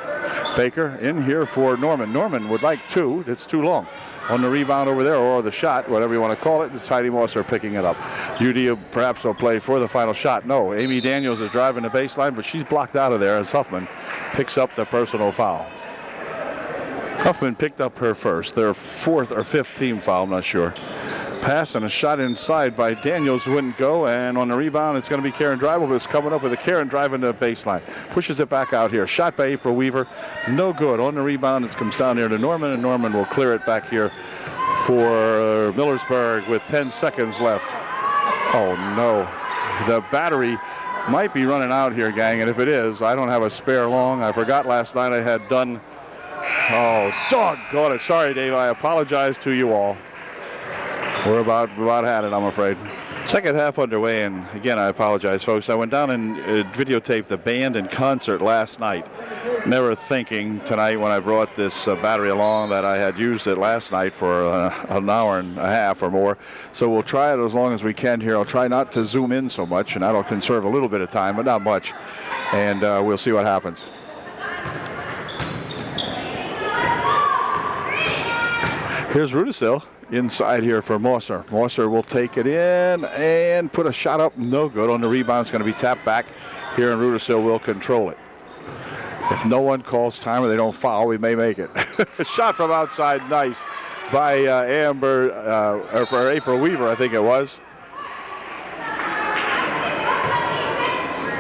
Baker in here for Norman. Norman would like two. It's too long. On the rebound over there, or the shot, whatever you want to call it, it's Heidi Mosser picking it up. UD perhaps will play for the final shot. No, Amy Daniels is driving the baseline, but she's blocked out of there as Huffman picks up the personal foul. Huffman picked up her first, their fourth or fifth team foul, I'm not sure. Pass and a shot inside by Daniels wouldn't go, and on the rebound it's going to be Karen Dribble, coming up with a Karen driving the baseline. Pushes it back out here. Shot by April Weaver, no good. On the rebound it comes down here to Norman, and Norman will clear it back here for Millersburg with 10 seconds left. Oh no, the battery might be running out here, gang, and if it is, I don't have a spare long. I forgot last night I had done. Oh, doggone it. Sorry, Dave, I apologize to you all. We're about had it, I'm afraid. Second half underway, and again, I apologize, folks. I went down and videotaped the band in concert last night, never thinking tonight when I brought this battery along that I had used it last night for an hour and a half or more. So we'll try it as long as we can here. I'll try not to zoom in so much, and that'll conserve a little bit of time, but not much. And we'll see what happens. Here's Rudisil inside here for Mosser. Mosser will take it in and put a shot up. No good. On the rebound, it's going to be tapped back here, and Rudisil will control it. If no one calls time or they don't foul, we may make it. Shot from outside, nice by Amber, or for April Weaver, I think it was.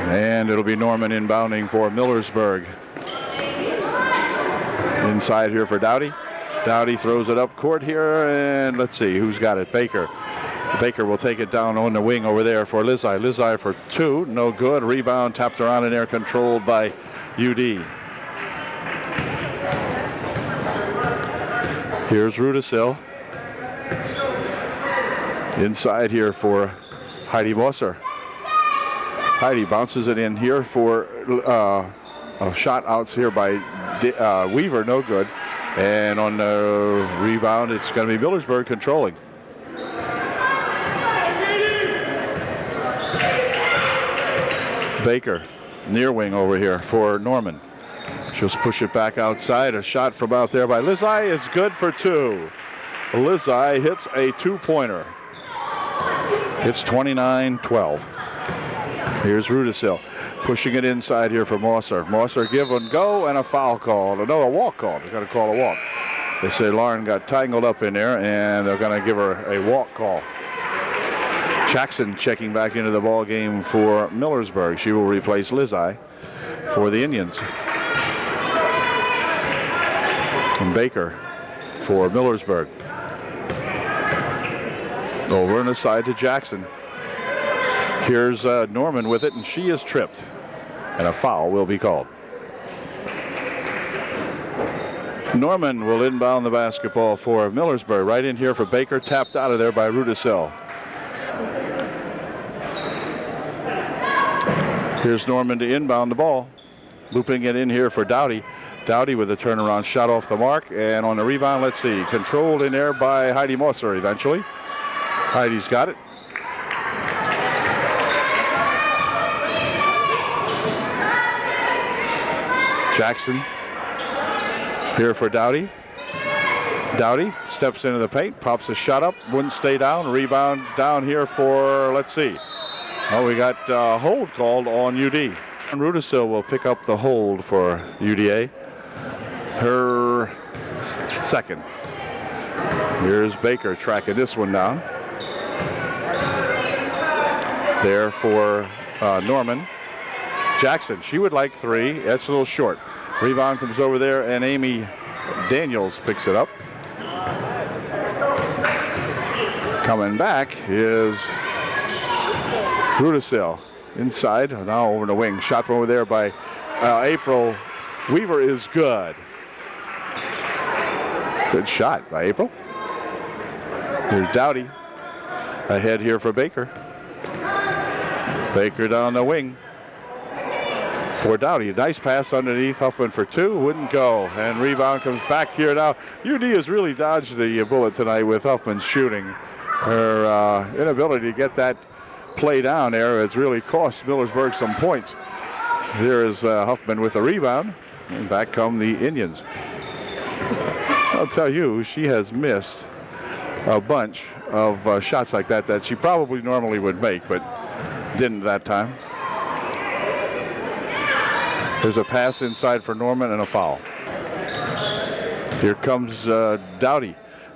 And it'll be Norman inbounding for Millersburg. Inside here for Dowdy. Dowdy throws it up court here, and let's see who's got it. Baker. Baker will take it down on the wing over there for Lizai. Lizai for two, no good. Rebound tapped around in there, controlled by UD. Here's Rudisil. Inside here for Heidi Mosser. Heidi bounces it in here for a shot outs here by Weaver, no good. And on the rebound, it's going to be Millersburg controlling. Baker, near wing over here for Norman. She'll push it back outside. A shot from out there by Lizai is good for two. Lizai hits a two-pointer. It's 29-12. Here's Rudisil pushing it inside here for Mosser. Mosser give and go, and a foul call. No, a walk call. They're going to call a walk. They say Lauren got tangled up in there, and they're going to give her a walk call. Jackson checking back into the ball game for Millersburg. She will replace Lizai for the Indians. And Baker for Millersburg. Over on the side to Jackson. Here's Norman with it, and she is tripped. And a foul will be called. Norman will inbound the basketball for Millersburg. Right in here for Baker, tapped out of there by Rudisil. Here's Norman to inbound the ball. Looping it in here for Dowdy. Dowdy with a turnaround shot off the mark. And on the rebound, let's see, controlled in there by Heidi Mosser eventually. Heidi's got it. Jackson here for Dowdy. Dowdy steps into the paint, pops a shot up, wouldn't stay down. Rebound down here for, let's see. Oh, we got a hold called on UD. Rudisil will pick up the hold for UDA. Her second. Here's Baker tracking this one down. There for Norman. Jackson, she would like three. That's a little short. Rebound comes over there, and Amy Daniels picks it up. Coming back is Rudisil. Inside, now over the wing. Shot from over there by April Weaver is good. Good shot by April. Here's Dowdy. Ahead here for Baker. Baker down the wing for Dowdy. Nice pass underneath. Huffman for two. Wouldn't go. And rebound comes back here now. UD has really dodged the bullet tonight with Huffman's shooting. Her inability to get that play down there has really cost Millersburg some points. Here is Huffman with a rebound. And back come the Indians. I'll tell you, she has missed a bunch of shots like that she probably normally would make, but didn't that time. There's a pass inside for Norman and a foul. Here comes Dowdy.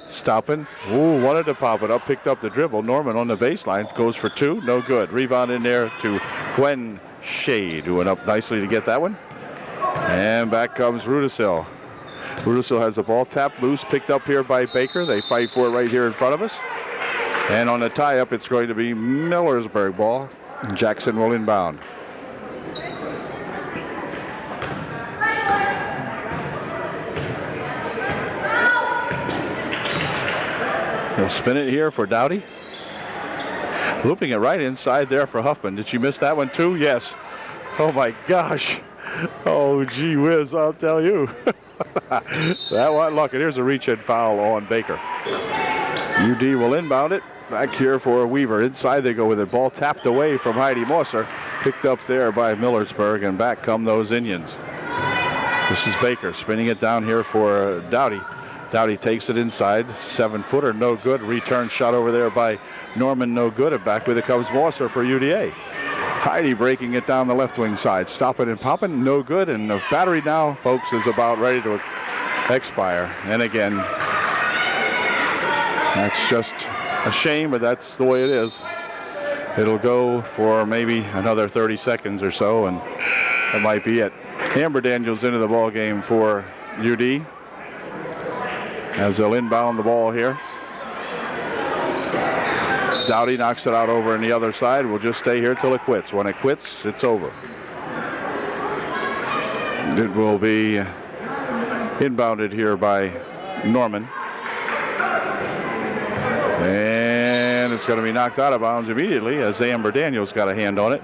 Stopping. Ooh, wanted to pop it up, picked up the dribble. Norman on the baseline, goes for two, no good. Rebound in there to Gwen Shade, who went up nicely to get that one. And back comes Rudisil. Rudisil has the ball tapped loose, picked up here by Baker. They fight for it right here in front of us. And on the tie-up, it's going to be Millersburg ball. Jackson will inbound. He'll spin it here for Dowdy. Looping it right inside there for Huffman. Did she miss that one too? Yes. Oh my gosh. Oh gee whiz, I'll tell you. That one, look, and here's a reach-in foul on Baker. UD will inbound it. Back here for Weaver. Inside they go with it. Ball tapped away from Heidi Mosser. Picked up there by Millersburg, and back come those Indians. This is Baker spinning it down here for Dowdy. Dowdy takes it inside. 7-footer, no good. Return shot over there by Norman, no good. And back with it comes Mosser for UDA. Heidi breaking it down the left wing side. Stopping and popping, no good. And the battery now, folks, is about ready to expire. And again, that's just a shame, but that's the way it is. It'll go for maybe another 30 seconds or so, and that might be it. Amber Daniels into the ball game for UD as they'll inbound the ball here. Dowdy knocks it out over on the other side. We'll just stay here till it quits. When it quits, it's over. It will be inbounded here by Norman. And it's going to be knocked out of bounds immediately as Amber Daniels got a hand on it.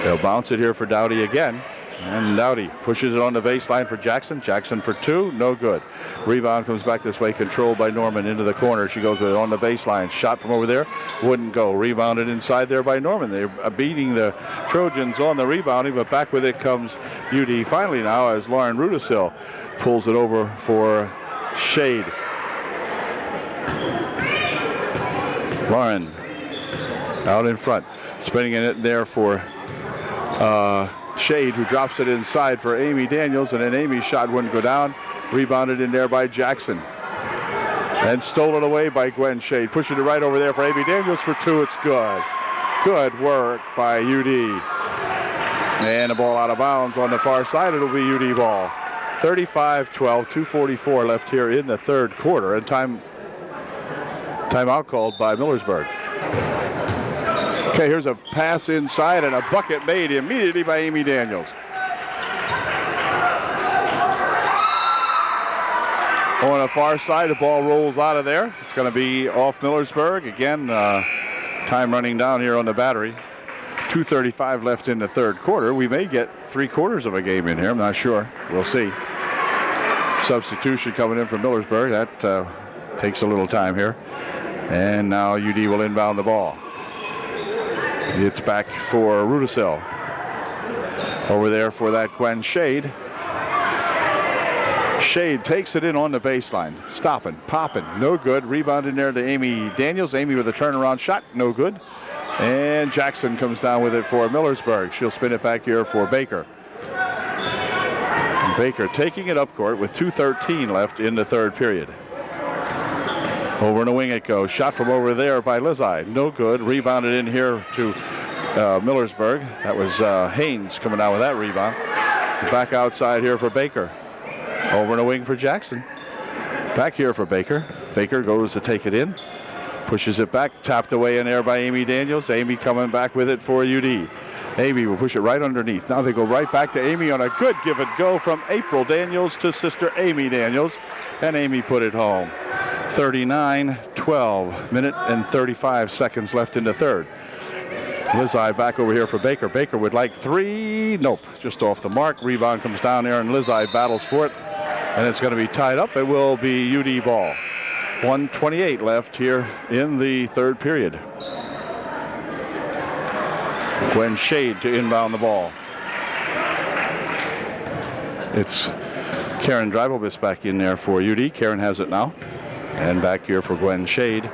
They'll bounce it here for Dowdy again. And Dowdy pushes it on the baseline for Jackson. Jackson for two, no good. Rebound comes back this way, controlled by Norman into the corner. She goes with it on the baseline. Shot from over there, wouldn't go. Rebounded inside there by Norman. They're beating the Trojans on the rebounding, but back with it comes UD finally now as Lauren Rudisil pulls it over for Shade. Lauren out in front, spinning it there for Shade, who drops it inside for Amy Daniels, and then Amy's shot wouldn't go down. Rebounded in there by Jackson. And stolen away by Gwen Shade. Pushing it right over there for Amy Daniels for two. It's good. Good work by UD. And the ball out of bounds on the far side. It'll be UD ball. 35-12, 2:44 left here in the third quarter. And timeout called by Millersburg. Okay, here's a pass inside and a bucket made immediately by Amy Daniels. On the far side, the ball rolls out of there. It's going to be off Millersburg. Again, time running down here on the battery. 2:35 left in the third quarter. We may get 3/4 of a game in here. I'm not sure. We'll see. Substitution coming in from Millersburg. That takes a little time here. And now UD will inbound the ball. It's back for Rudisill. Over there for that Gwen Shade. Shade takes it in on the baseline. Stopping, popping, no good. Rebound in there to Amy Daniels. Amy with a turnaround shot, no good. And Jackson comes down with it for Millersburg. She'll spin it back here for Baker. And Baker taking it up court with 2:13 left in the third period. Over in the wing it goes. Shot from over there by Lizzie. No good. Rebounded in here to Millersburg. That was Haynes coming down with that rebound. Back outside here for Baker. Over in the wing for Jackson. Back here for Baker. Baker goes to take it in. Pushes it back. Tapped away in there by Amy Daniels. Amy coming back with it for UD. Amy will push it right underneath. Now they go right back to Amy on a good give and go from April Daniels to sister Amy Daniels. And Amy put it home. 39-12. Minute and 35 seconds left in the third. Lizzie back over here for Baker. Baker would like three. Nope, just off the mark. Rebound comes down there and Lizzie battles for it. And it's going to be tied up. It will be UD ball. 1:28 left here in the third period. Gwen Shade to inbound the ball. It's Karen Dreibelbis back in there for UD. Karen has it now. And back here for Gwen Shade.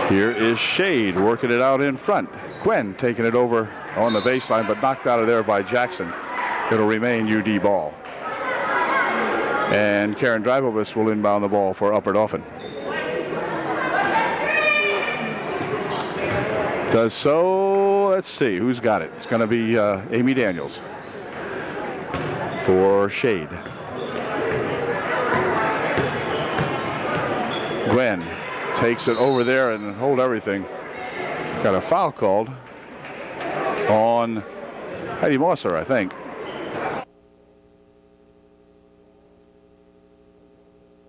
Here is Shade working it out in front. Gwen taking it over on the baseline, but knocked out of there by Jackson. It'll remain UD ball. And Karen Dreibelbis will inbound the ball for Upper Dauphin. Does so. Let's see who's got it. It's going to be Amy Daniels for Shade. Gwen takes it over there and hold everything. Got a foul called on Heidi Mosser, I think.